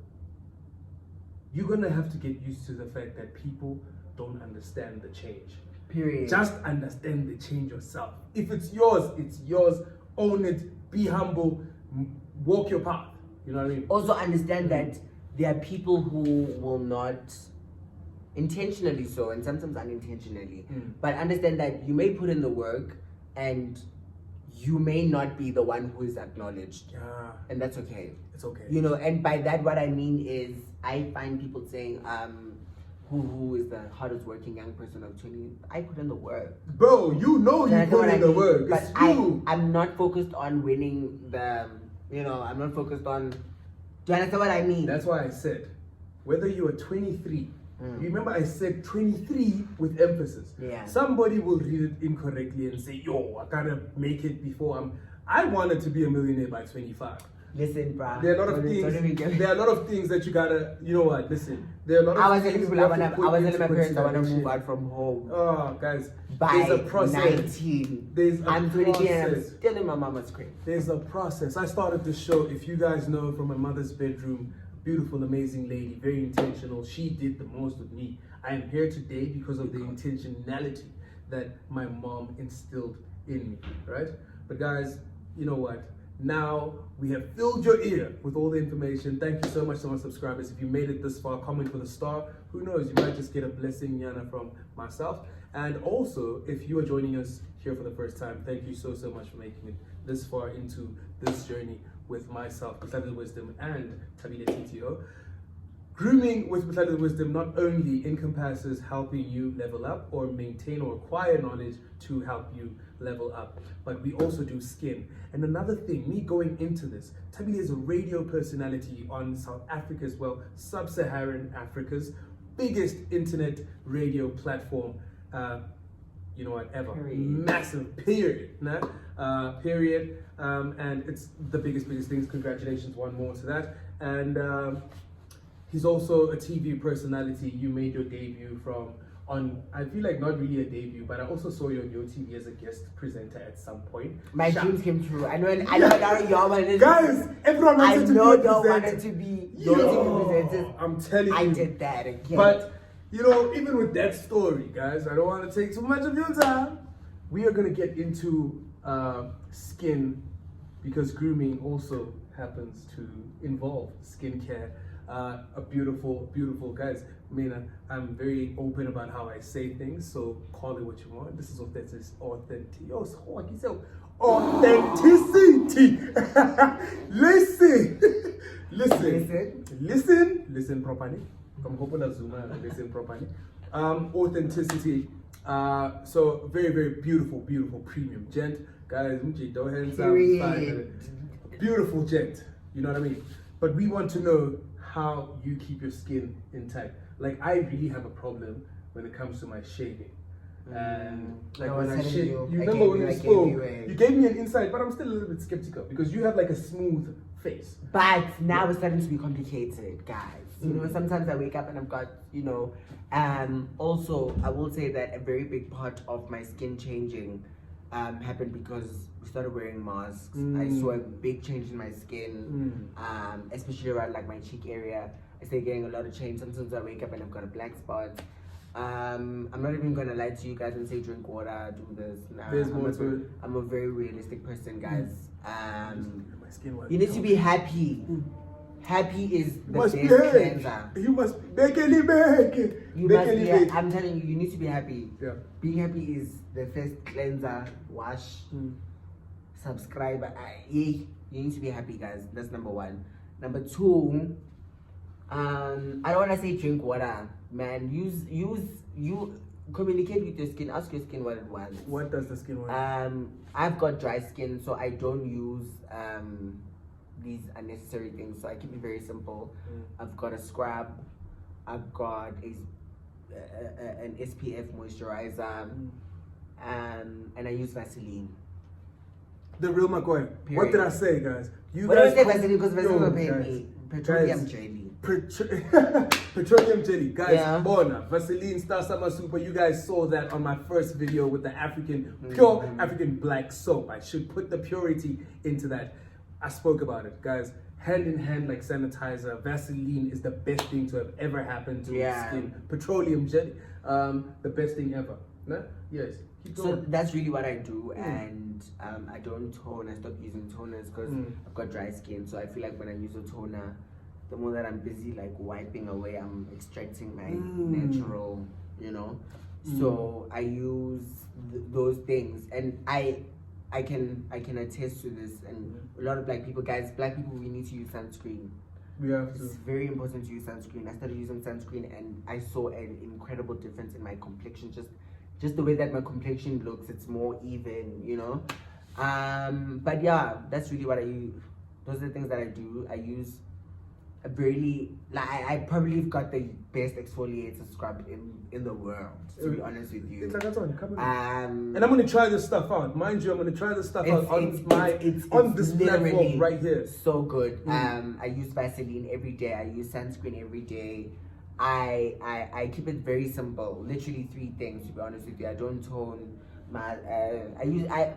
you're gonna have to get used to the fact that people don't understand the change. Period. Just understand the change yourself. If it's yours, it's yours. Own it. Be humble. Walk your path. You know what I mean? Also understand that there are people who will not intentionally so and sometimes unintentionally, but understand that you may put in the work and you may not be the one who is acknowledged. Yeah. And that's okay. It's okay. You know, and by that what I mean is I find people saying, who is the hardest working young person of 20? I put in the work. Bro, you know you put in the work. But It's you. I'm not focused on winning the, you know, I'm not focused on, do you understand what I mean? That's why I said, whether you are 23, remember I said 23 with emphasis. Yeah. Somebody will read it incorrectly and say, yo, I gotta make it before I wanted to be a millionaire by 25. Listen, bruh. There are a lot of things. There are a lot of things that you gotta. You know what? Listen. There are a lot of. I was things telling people you I have to was put telling my into parents I want to consideration. move out from home Oh, guys. by There's a process. 19. There's a I'm 23 and I'm process. still in my mama's crib. There's a process. I started this show, if you guys know, from my mother's bedroom. Beautiful, amazing lady, very intentional. She did the most with me. I am here today because of the intentionality that my mom instilled in me, right? But guys, you know what? Now we have filled your ear with all the information. Thank you so much to my subscribers. If you made it this far, comment for the star. Who knows, you might just get a blessing, Yana, from myself. And also, if you are joining us here for the first time, thank you so much for making it this far into this journey with myself, BohlalexWizdom, and Thabile TTO. Grooming with BohlalexWizdom not only encompasses helping you level up or maintain or acquire knowledge to help you level up, but we also do skin. And another thing, me going into this, Thabile is a radio personality on South Africa's, well, Sub-Saharan Africa's biggest internet radio platform, you know what, ever. Period. Massive, period. Nah? Period. And it's the biggest things. Congratulations, one more to that. And he's also a TV personality. You made your debut on, I feel like not really a debut, but I also saw you on your TV as a guest presenter at some point. My dreams came true. I know y'all wanted Guys, everyone I wanted to know be a y'all presenter. wanted to be Yo, presenters. I'm telling you. I did that again. But, you know, even with that story, guys, I don't want to take too much of your time. We are going to get into skin, because grooming also happens to involve skincare. A beautiful, guys, Mina, I'm very open about how I say things, so call it what you want. This is authenticity. Authenticity. Listen properly. I'm hoping that Zuma listen properly. Authenticity. So very beautiful premium gent, guys. Beautiful gent. You know what I mean? But we want to know how you keep your skin intact. Like, I really have a problem when it comes to my shaving. And like I when was I telling shave, you, you I remember gave when you- we I gave spoke, you a- you gave me an insight, but I'm still a little bit skeptical because you have like a smooth face. But now it's starting to be complicated, guys. You know, sometimes I wake up and I've got, also I will say that a very big part of my skin changing happened because we started wearing masks. I saw a big change in my skin, especially around like my cheek area. I started getting a lot of change. Sometimes I wake up and I've got a black spot. I'm not even gonna lie to you guys and say drink water, do this. Nah, There's more to it. I'm a very realistic person, guys. My skin was You need to be happy. Happy is the must best be happy. cleanser. You must make any back. You must be. I'm telling you, you need to be happy. Yeah. Being happy is the first cleanser. Wash, subscribe. You need to be happy, guys. That's number one. Number two, I don't want to say drink water, man. You communicate with your skin. Ask your skin what it wants. What does the skin want? I've got dry skin, so I don't use these unnecessary things. So I keep it very simple. I've got a scrub. I've got an SPF moisturizer, and I use Vaseline. The real McCoy. What Period. did I say, guys? You But don't guys say call- Vaseline because Vaseline Yo, will pay guys, me. Petroleum guys, jelly. Petroleum jelly, guys. Yeah. Bona, Vaseline Star Summer Super. You guys saw that on my first video with the pure African black soap. I should put the purity into that. I spoke about it, guys. Hand in hand, like sanitizer. Vaseline is the best thing to have ever happened to my skin. Petroleum jelly, the best thing ever. No? Yes. Keep So going. that's really what I do, and I don't tone. I stopped using toners because I've got dry skin. So I feel like when I use a toner, the more that I'm busy like wiping away, I'm extracting my natural, So I use those things, and I can attest to this. And a lot of black people, we need to use sunscreen. We have It's to. very important to use sunscreen. I started using sunscreen, and I saw an incredible difference in my complexion. Just the way that my complexion looks, it's more even, But yeah, that's really what I use. Those are the things that I do. I use a I probably have got the best exfoliator scrub in the world, to be honest with you. It's like that's on. Come on. And And I'm gonna try this stuff out. Mind you, I'm gonna try this stuff out on this literally platform right here. so good. I use Vaseline every day. I use sunscreen every day. I keep it very simple. Literally 3 things, to be honest with you. I don't tone my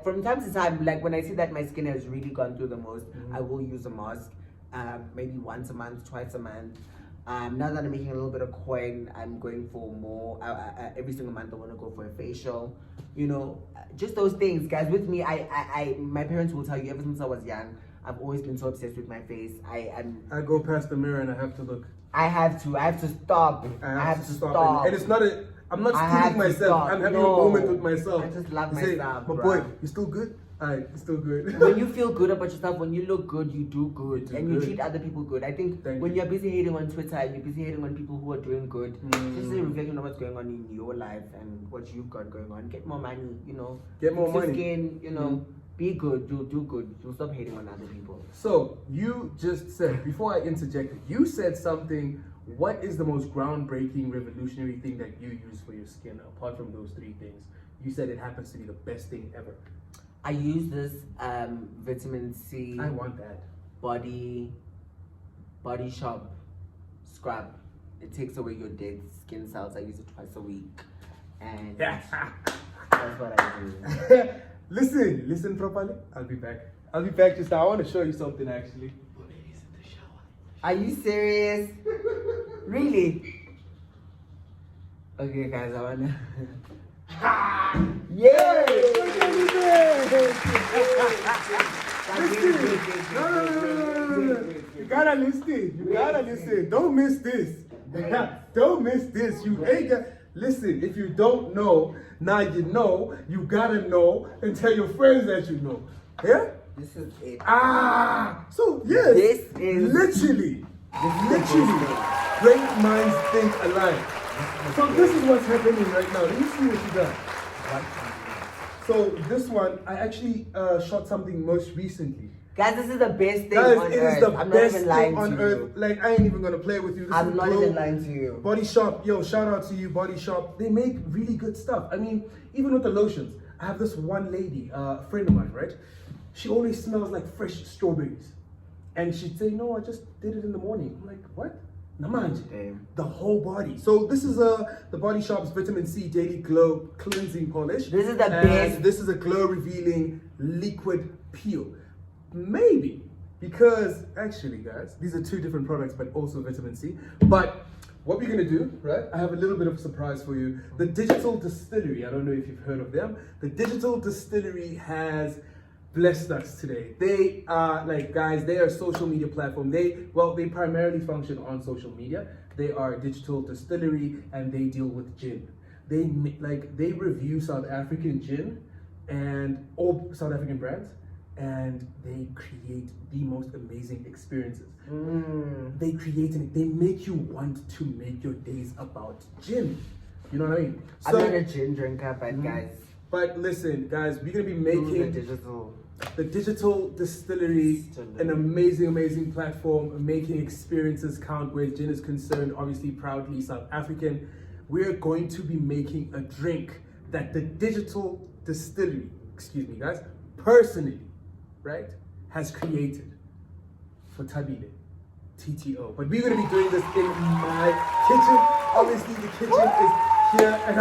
from time to time, like when I see that my skin has really gone through the most, I will use a mask. Maybe once a month, twice a month. Now that I'm making a little bit of coin, I'm going for more. Every single month I want to go for a facial. Just those things, guys. With me, my parents will tell you, ever since I was young, I've always been so obsessed with my face. I go past the mirror and I have to look. I have to stop. I have to stop. And it's not I'm not I have stealing to myself. stop. I'm having No. a moment with myself. I just love Say, myself, my bruh. boy, you still good? Alright, you still good. When you feel good about yourself, when you look good, you do good, do and good. you treat other people good. I think Thank when you. you're busy hating on Twitter and you're busy hating on people who are doing good, just a reflection of what's going on in your life and what you've got going on. Get more money, Get more Fix your money. skin, be good, do good. You'll stop hating on other people. So you just said, before I interjected, you said something. What is the most groundbreaking, revolutionary thing that you use for your skin, apart from those 3 things? You said it happens to be the best thing ever. I use this vitamin C I want that. body shop scrub. It takes away your dead skin cells. I use it twice a week, and that's what I do. Listen properly. I'll be back just now. I want to show you something actually. Are you serious? Really? Okay, guys, I wanna. Yeah! No. You gotta listen. Don't miss this. Don't miss this. You ain't got. Listen, if you don't know, now you know. You gotta know and tell your friends that you know. Yeah? This is it. So yes, This is literally great minds think alike. So this is what's happening right now. Let me see what you got. So this one, I actually shot something most recently. Guys, this is the best thing Guys, on it earth. is the I'm not best even thing lying on to earth. you. Like, I ain't even gonna play with you. This I'm is not Glow even lying to you. Body Shop. Yo, shout out to you, Body Shop. They make really good stuff. I mean, even with the lotions. I have this one lady, a friend of mine, right? She always smells like fresh strawberries. And she'd say, no, I just did it in the morning. I'm like, what? Namanje. Damn. The whole body. So this is the Body Shop's Vitamin C Daily Glow Cleansing Polish. This is the And best. this is a glow revealing liquid peel. Maybe, because actually guys, these are two different products, but also vitamin C. But what we're gonna do, right? I have a little bit of a surprise for you. The Digital Distillery, I don't know if you've heard of them. The Digital Distillery has blessed us today. They are like, guys, they are a social media platform. They primarily function on social media. They are a digital distillery and they deal with gin. They review South African gin and all South African brands, and they create the most amazing experiences. They make you want to make your days about gin. You know what I mean? I'm not a gin drinker, but guys. But listen, guys, we're gonna be making the Digital Distillery an amazing platform, making experiences count where gin is concerned. Obviously, proudly South African. We're going to be making a drink that the Digital Distillery, excuse me, guys, personally, right, has created for Thabile TTO. But we're gonna be doing this in my kitchen. Obviously, the kitchen is here, and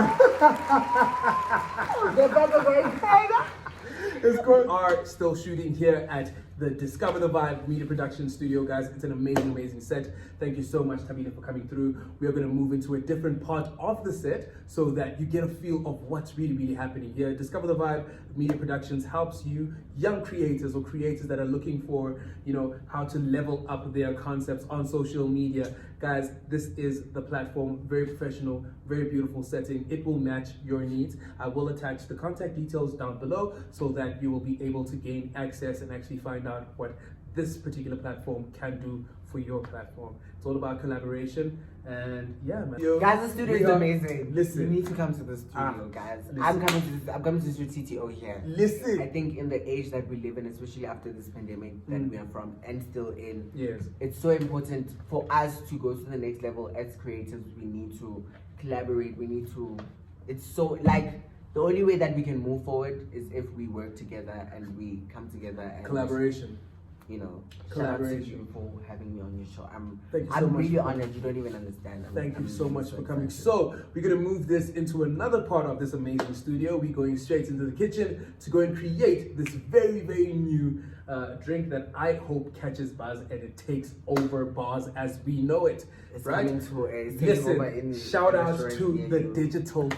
we are still shooting here at the Discover the Vibe Media Production Studio, guys. It's an amazing set. Thank you so much, Thabile, for coming through. We are going to move into a different part of the set so that you get a feel of what's really happening here. Discover the Vibe Media Productions helps you, young creators or creators that are looking for, you know, how to level up their concepts on social media. Guys, this is the platform, very professional, very beautiful setting. It will match your needs. I will attach the contact details down below so that you will be able to gain access and actually find out what this particular platform can do for your platform. It's all about collaboration, and yeah, man. Guys, the studio is amazing. Listen, you need to come to the studio, guys. Listen. I'm coming to the TTO here. Listen, I think in the age that we live in, especially after this pandemic that we are from and still in, yes, it's so important for us to go to the next level as creatives. We need to collaborate. We need to. It's so like. The only way that we can move forward is if we work together and we come together and collaboration. You know, collaboration. shout out to you for having me on your show. Thank you so I'm much really honored. You don't even understand. Thank you so much for coming. excited. So we're gonna move this into another part of this amazing studio. We're going straight into the kitchen to go and create this very new drink that I hope catches buzz and it takes over bars as we know it. It's right? coming to a Listen, shout out to near the you. digital.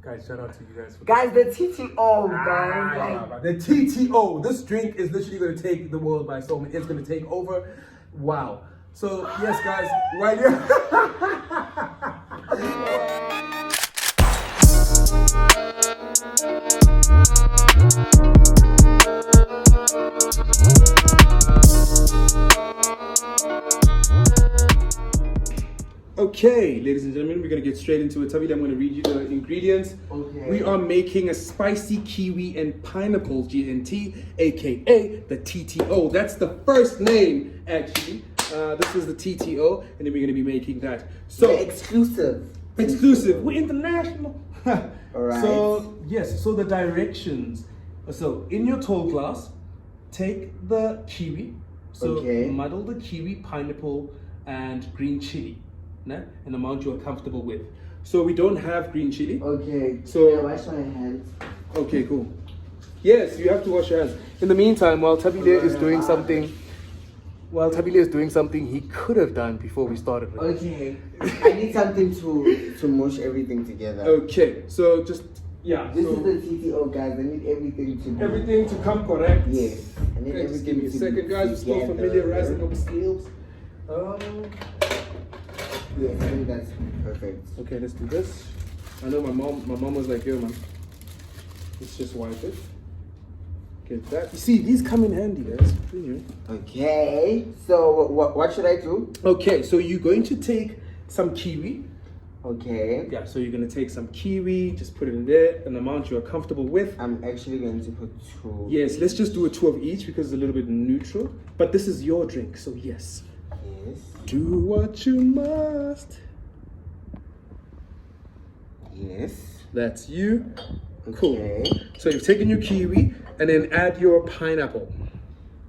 Guys, shout out to you guys. Guys, the TTO, guys. The TTO. This drink is literally going to take the world by storm. It's going to take over. Wow. So, yes, guys. Right Okay, ladies and gentlemen, we're gonna get straight into it. Thabile, I'm gonna read you the ingredients. Okay. We are making a spicy kiwi and pineapple GNT, aka the TTO. That's the first name, actually. This is the TTO, and then we're gonna be making that. So the exclusive. We're international. All right. So yes. So the directions. So in your tall glass, take the kiwi. So Okay. muddle the kiwi, pineapple, and green chili. An amount you are comfortable with. So we don't have green chili. Okay. So- Can I wash my hands? Okay, cool. Yes, you have to wash your hands. In the meantime, while Thabile is doing something he could have done before we started. Okay. I need something to mush everything together. Okay, so just yeah. This so is the TTO, guys. I need everything to be. everything to come correct. Yes. I need Okay, just everything give me a to second, be guys. We're still together. familiarizing our skills. Yes, I think that's perfect. Okay, let's do this. I know my mom was like, yo man, let's just wipe it. Get that. You see, these come in handy, guys. Okay. So what should I do? Okay, so you're going to take some kiwi, Okay. Yeah, so you're gonna take some kiwi, just put it in there, an amount you're comfortable with. I'm actually going to put 2. Yes, let's just do a 2 of each because it's a little bit neutral. But this is your drink, so yes. Yes. Do what you must. Yes. That's you. Cool. Okay. So you've taken your kiwi and then add your pineapple.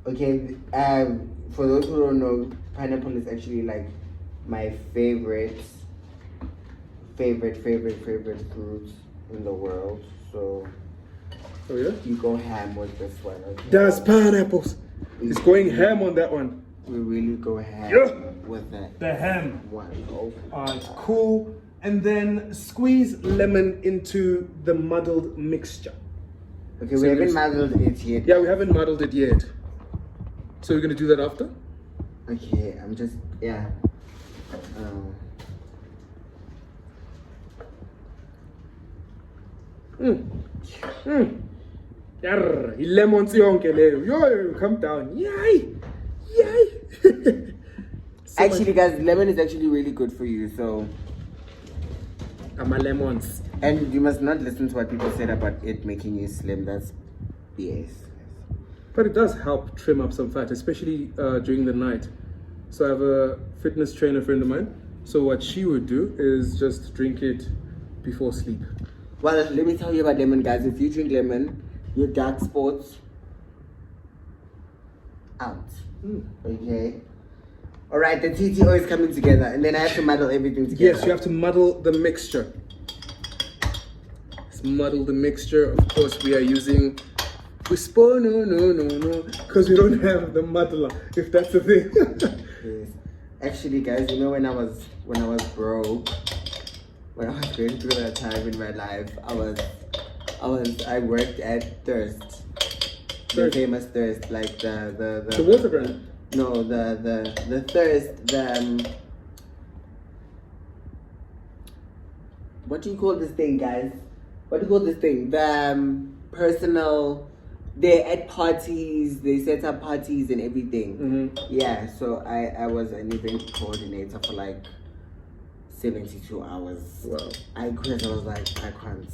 Okay. For those who don't know, pineapple is actually like my favorite fruit in the world. So Oh yeah? you go ham with this one. Okay? That's pineapples. It's going ham on that one. We really go ham Yeah. with that The ham. one. Oh. Alright, cool. And then squeeze lemon into the muddled mixture. Okay, So we haven't it's- muddled it yet. Yeah, we haven't muddled it yet. So we're gonna do that after? Okay, I'm just Yarr, lemons yonke leyo. Yo, come down. Yay! Yay! So actually, guys, lemon is actually really good for you. So, my lemons. and you must not listen to what people said about it making you slim. That's BS. But it does help trim up some fat, especially during the night. So I have a fitness trainer friend of mine. So what she would do is just drink it before sleep. Well, let me tell you about lemon, guys. If you drink lemon, your dark spots out. Okay. All right, the TTO is coming together, and then I have to muddle everything together. Yes, you have to muddle the mixture. Let's muddle the mixture. Of course, we are using whisper, no, because we don't have the muddler, if that's the thing. Yes. Actually, guys, you know when I was broke, when I was going through that time in my life, I worked at Thirst, the Thirst. famous Thirst, like The water brand. No, the Thirst, what do you call this thing, guys? What do you call this thing? The personal. They're at parties. They set up parties and everything. Mm-hmm. Yeah. So I was an event coordinator for like 72 hours. Wow. I quit. I was like, I can't.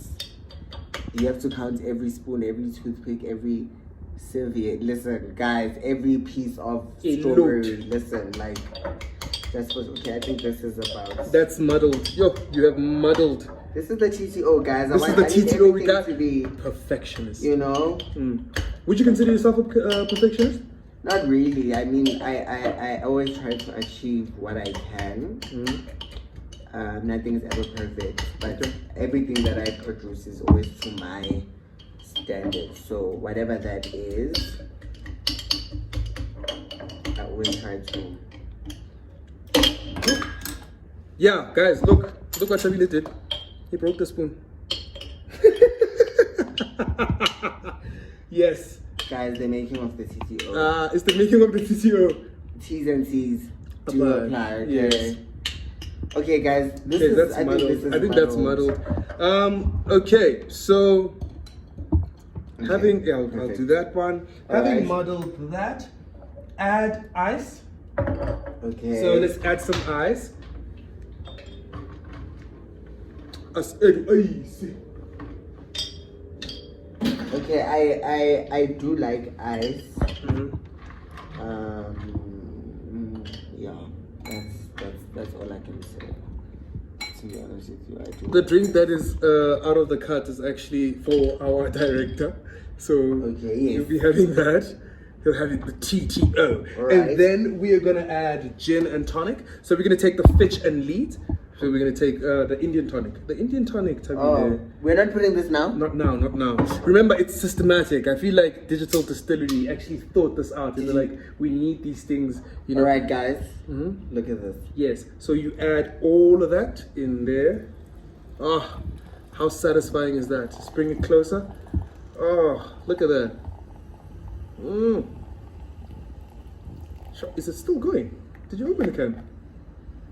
You have to count every spoon, every toothpick, every serviette. Listen, guys, every piece of A strawberry. load. Listen, like, that's what. Okay, I think this is about. That's muddled. Yo, you have muddled. This is the TTO, guys. This is the I need TTO we everything got. to be, Perfectionist. you know. Would you consider yourself a perfectionist? Not really. I mean, I always try to achieve what I can. Nothing is ever perfect, but everything that I produce is always to my standards. So whatever that is, I always try to. Yeah, guys, look what Thabile did. He broke the spoon. Yes. Guys, the making of the TTO. It's the making of the TTO. T's and C's do apply. Okay. Yes. Okay, guys. This Okay, is. that's I think muddled. this is I think that's muddled. Okay, so having I'll perfect. do that one. All Having right. muddled that, add ice. Okay. So let's add some ice. Ice. Okay, I do like ice. Yeah, that's all I can say. To be honest with you, I do. The drink that is out of the cut is actually for our director. So Okay, yes. he'll be having that. He'll have it the TTO. Alright. And then we are going to add gin and tonic. So we're going to take the Fitch and Lead. So we're going to take the Indian tonic. The Indian tonic, Oh, we're not putting this now? Not now. Remember, it's systematic. I feel like Digital Distillery actually thought this out. And they're like, we need these things, you know. Alright, guys. Look at this. Yes. So you add all of that in there. Oh, how satisfying is that? Just bring it closer. Oh, look at that. Is it still going? Did you open the can?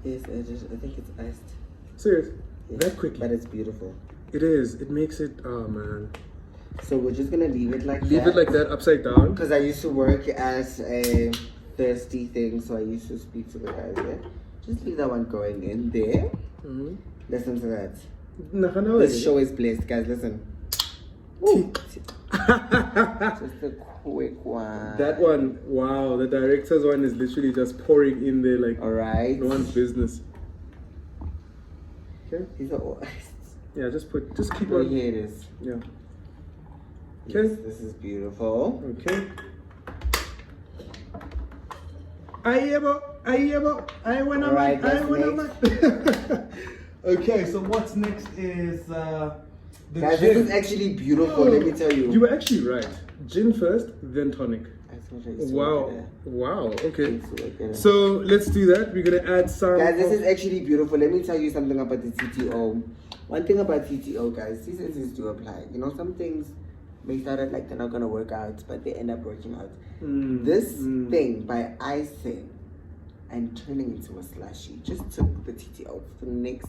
Yes, I think it's iced. Serious? Yes, That quickly? But it's beautiful. It is. It makes it. Oh man. So we're just gonna leave it like that. Leave it like that, upside down. Because I used to work as a thirsty thing, so I used to speak to the guys there. Just leave that one going in there. Listen to that. Nakana This wele. show is blessed, guys. Listen. Just a quick one. That one, wow, the director's one is literally just pouring in there like Alright. no one's business. Okay. These are all. Yeah, just keep Oh, on. here it is. Yeah. Yes, Okay. this is beautiful. Okay. I wanna Alright, that's Okay, so what's next is the Guys, gin. this is actually beautiful, let me tell you. You were actually right. Gin first, then tonic. I thought I used to Wow. work at Wow. a- I Okay. used to work at a- So let's do that. We're gonna add some. Guys, this is actually beautiful. Let me tell you something about the TTO. One thing about TTO, guys, seasons do apply. You know, some things may start out like they're not gonna work out, but they end up working out. This thing by icing and turning into a slushy just took the TTO to the next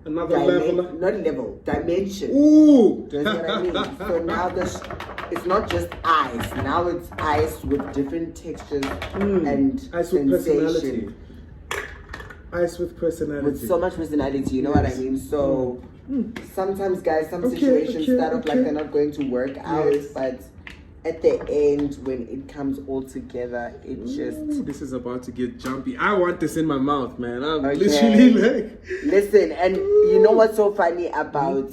Another level. not level, dimension. Ooh. Do you know what I mean? So now it's not just ice. Now it's ice with different textures and Ice with personality. sensation. Ice with personality. With so much personality, you know what I mean? So sometimes, guys, some Okay, situations okay, start off like okay. they're not going to work out, Yes. but at the end, when it comes all together, it just. Ooh, this is about to get jumpy. I want this in my mouth, man. I'm Okay. literally like. Listen, and you know what's so funny about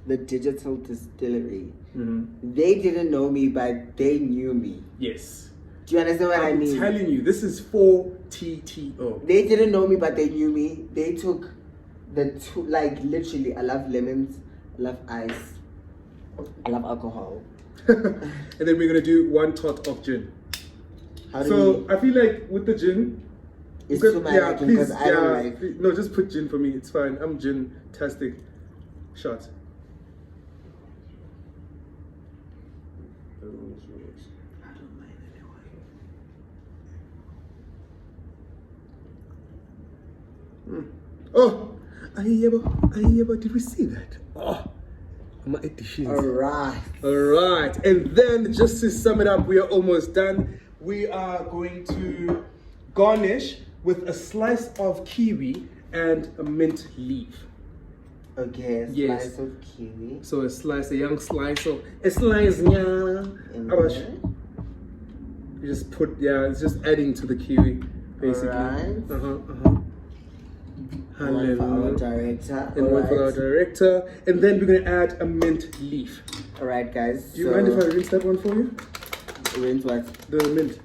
the digital distillery? They didn't know me, but they knew me. Yes. Do you understand what I I'm mean? telling you, this is for TTO. They didn't know me, but they knew me. They took the two, like literally, I love lemons, I love ice, I love alcohol. And then we're gonna do 1 tot of gin. How do So you, I feel like with the gin, it's you too could- my liking because I don't like. No, just put gin for me. It's fine. I'm gin-tastic. Shot. I don't mind anyway. Oh, Ayebo, did we see that? Oh, I'm at the shoes. Alright. All right, and then just to sum it up, we are almost done. We are going to garnish with a slice of kiwi and a mint leaf. Okay, a Yes. slice of kiwi. So a young slice of a slice, yeah. In Abash. there. You just put, it's just adding to the kiwi, basically. Alright. Hello. One for our director. And one for our director, and then we're gonna add a mint leaf. Alright, guys. Do you mind if I rinse that one for you? rinse what? The mint.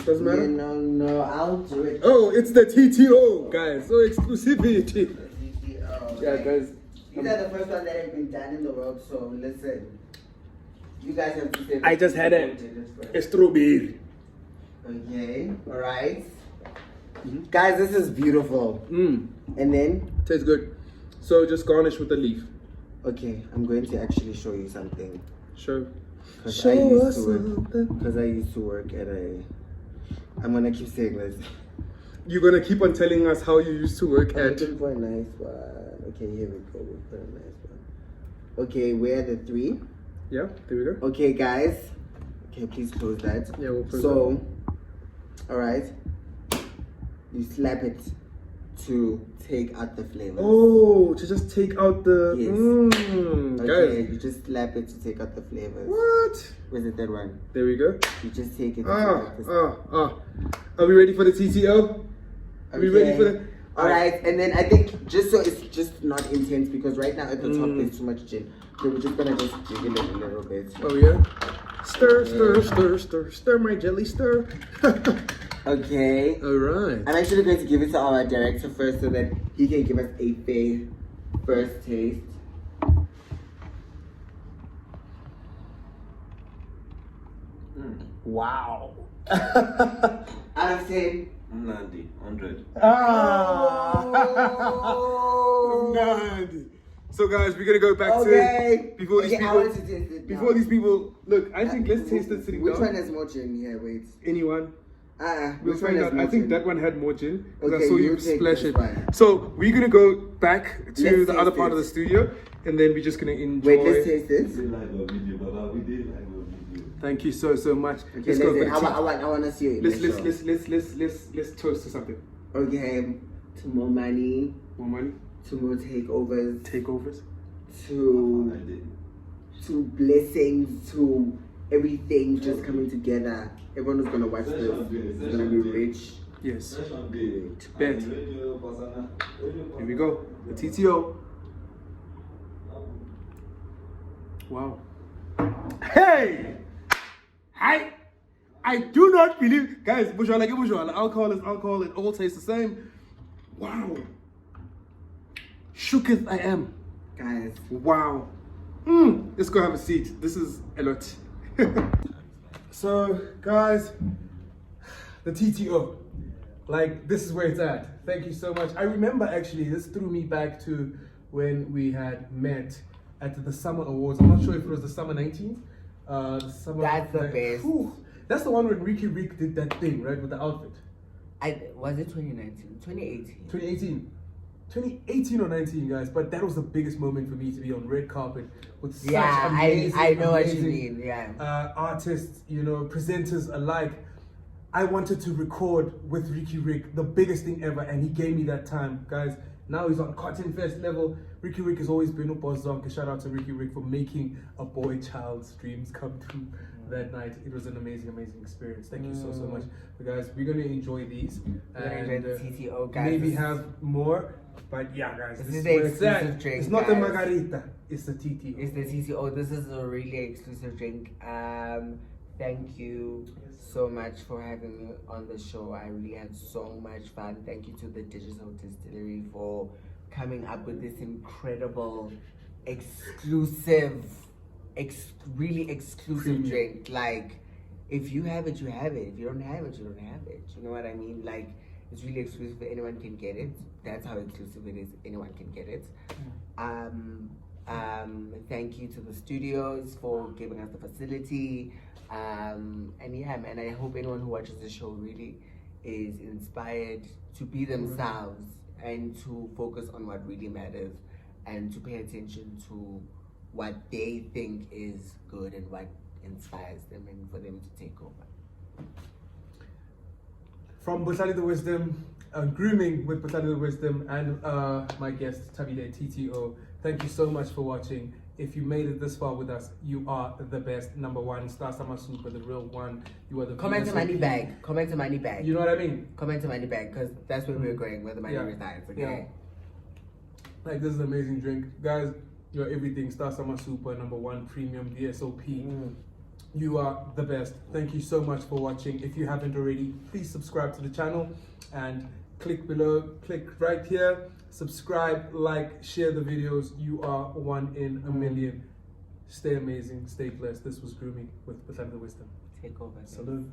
Doesn't matter? No, I'll do it. Oh, it's the TTO, guys. So exclusivity. Yeah, guys. These are the first ones that have been done in the world, so listen. You guys have to say. I just had a strawberry. Okay, alright. Guys, this is beautiful. And then, Tastes good. So just garnish with the leaf. okay, I'm going to actually show you something. Sure. Because Show I used us to work. something. Because I used to work at a. I'm gonna keep saying this. You're gonna keep on telling us how you used to work I'm at. looking for a nice one. Okay, here we go. We'll put a nice one. Okay, where are the 3? Yeah, there we go. Okay, guys. Okay, please close that. Yeah, we'll close So, alright. You slap it to take out the flavors. Oh, to just take out the. Yes. Okay, Guys. you just slap it to take out the flavors. What? Where's the third one? There we go. You just take it. To take out the Are we ready for the TTO? Are we ready for the? Alright, and then I think just so it's just not intense because right now at the top there's too much gin. So we're just gonna just jiggle it a little bit. Oh yeah. Stir, stir, my jelly, stir. Okay. All right. I'm actually going to give it to our director first so that he can give us a fair first taste. Wow. Out of 10. 90, 100. Nandi. So guys, we're gonna go back Okay. to before these Okay, I people. want to taste it now. Before these people, look. I think let's taste it sitting Which down. one has more gin here? Wait. Anyone? We'll We'll find out. I think that one had more gin because Okay, I saw you you take splash this it. one. So we're gonna go back to Let's the other taste part of it. the studio, and then we're just gonna enjoy. Wait, let's taste We it. did like a video, Baba. We did like a video. Thank you so much. Okay, Let's go for the I want to see you. Let's toast to something. Okay, to more money, More money, to more takeovers, takeovers. to blessings, to everything just coming together. Everyone who's gonna watch this is gonna be rich. Yes. Rich. Bet. Here we go. The TTO. Wow. Hey! I do not believe, guys, alcohol is alcohol, it all tastes the same. Wow. Shooketh I am. Guys. Wow. Let's go have a seat. This is a lot. So, guys, the TTO. Like, this is where it's at. Thank you so much. I remember actually, this threw me back to when we had met at the Summer Awards. I'm not sure if it was the Summer 19th. That's the best. Whew. That's the one when Ricky Rick did that thing, right, with the outfit. Was it 2019? 2018. 2018. 2018 or 19, guys, but that was the biggest moment for me to be on red carpet with such amazing, I know what you amazing, mean. Yeah. Artists, you know, presenters alike. I wanted to record with Ricky Rick, the biggest thing ever, and he gave me that time, guys. Now he's on Cotton Fest level. Ricky Rick has always been a boss zonk. Shout out to Ricky Rick for making a boy child's dreams come true that night. It was an amazing experience. Thank you so much. But guys, we're gonna enjoy these. We're gonna enjoy the TTO, guys. Maybe have more. But yeah, guys, This this is is the where it's at. exclusive drink, It's not the guys. margarita, it's the TTO. It's the TTO. This is a really exclusive drink. Thank you so much for having me on the show. I really had so much fun. Thank you to the Digital Distillery for coming up with this incredible, exclusive, really exclusive Premium. drink. Like, if you have it, you have it. If you don't have it, you don't have it. You know what I mean? Like, it's really exclusive. Anyone can get it. That's how exclusive it is. Anyone can get it. Thank you to the studios for giving us the facility. And yeah, man, I hope anyone who watches the show really is inspired to be themselves and to focus on what really matters and to pay attention to what they think is good and what inspires them and for them to take over. From BohlalexWizdom, Grooming with BohlalexWizdom, and my guest, Thabile TTO. Thank you so much for watching. If you made it this far with us, you are the best. Number one, Star Summer Super, the real one. You are the Comment to money bag. Comment to money bag. You know what I mean? Comment to money bag, because that's where we're going, where the money resides, okay? Yeah. Like, this is an amazing drink. Guys, you're everything. Star Summer Super, number one, premium, VSOP. You are the best. Thank you so much for watching. If you haven't already, please subscribe to the channel and click below, click right here, subscribe, like, share the videos. You are one in a million. Stay amazing, stay blessed. This was Grooming with BohlalexWizdom. Takeover. Salute.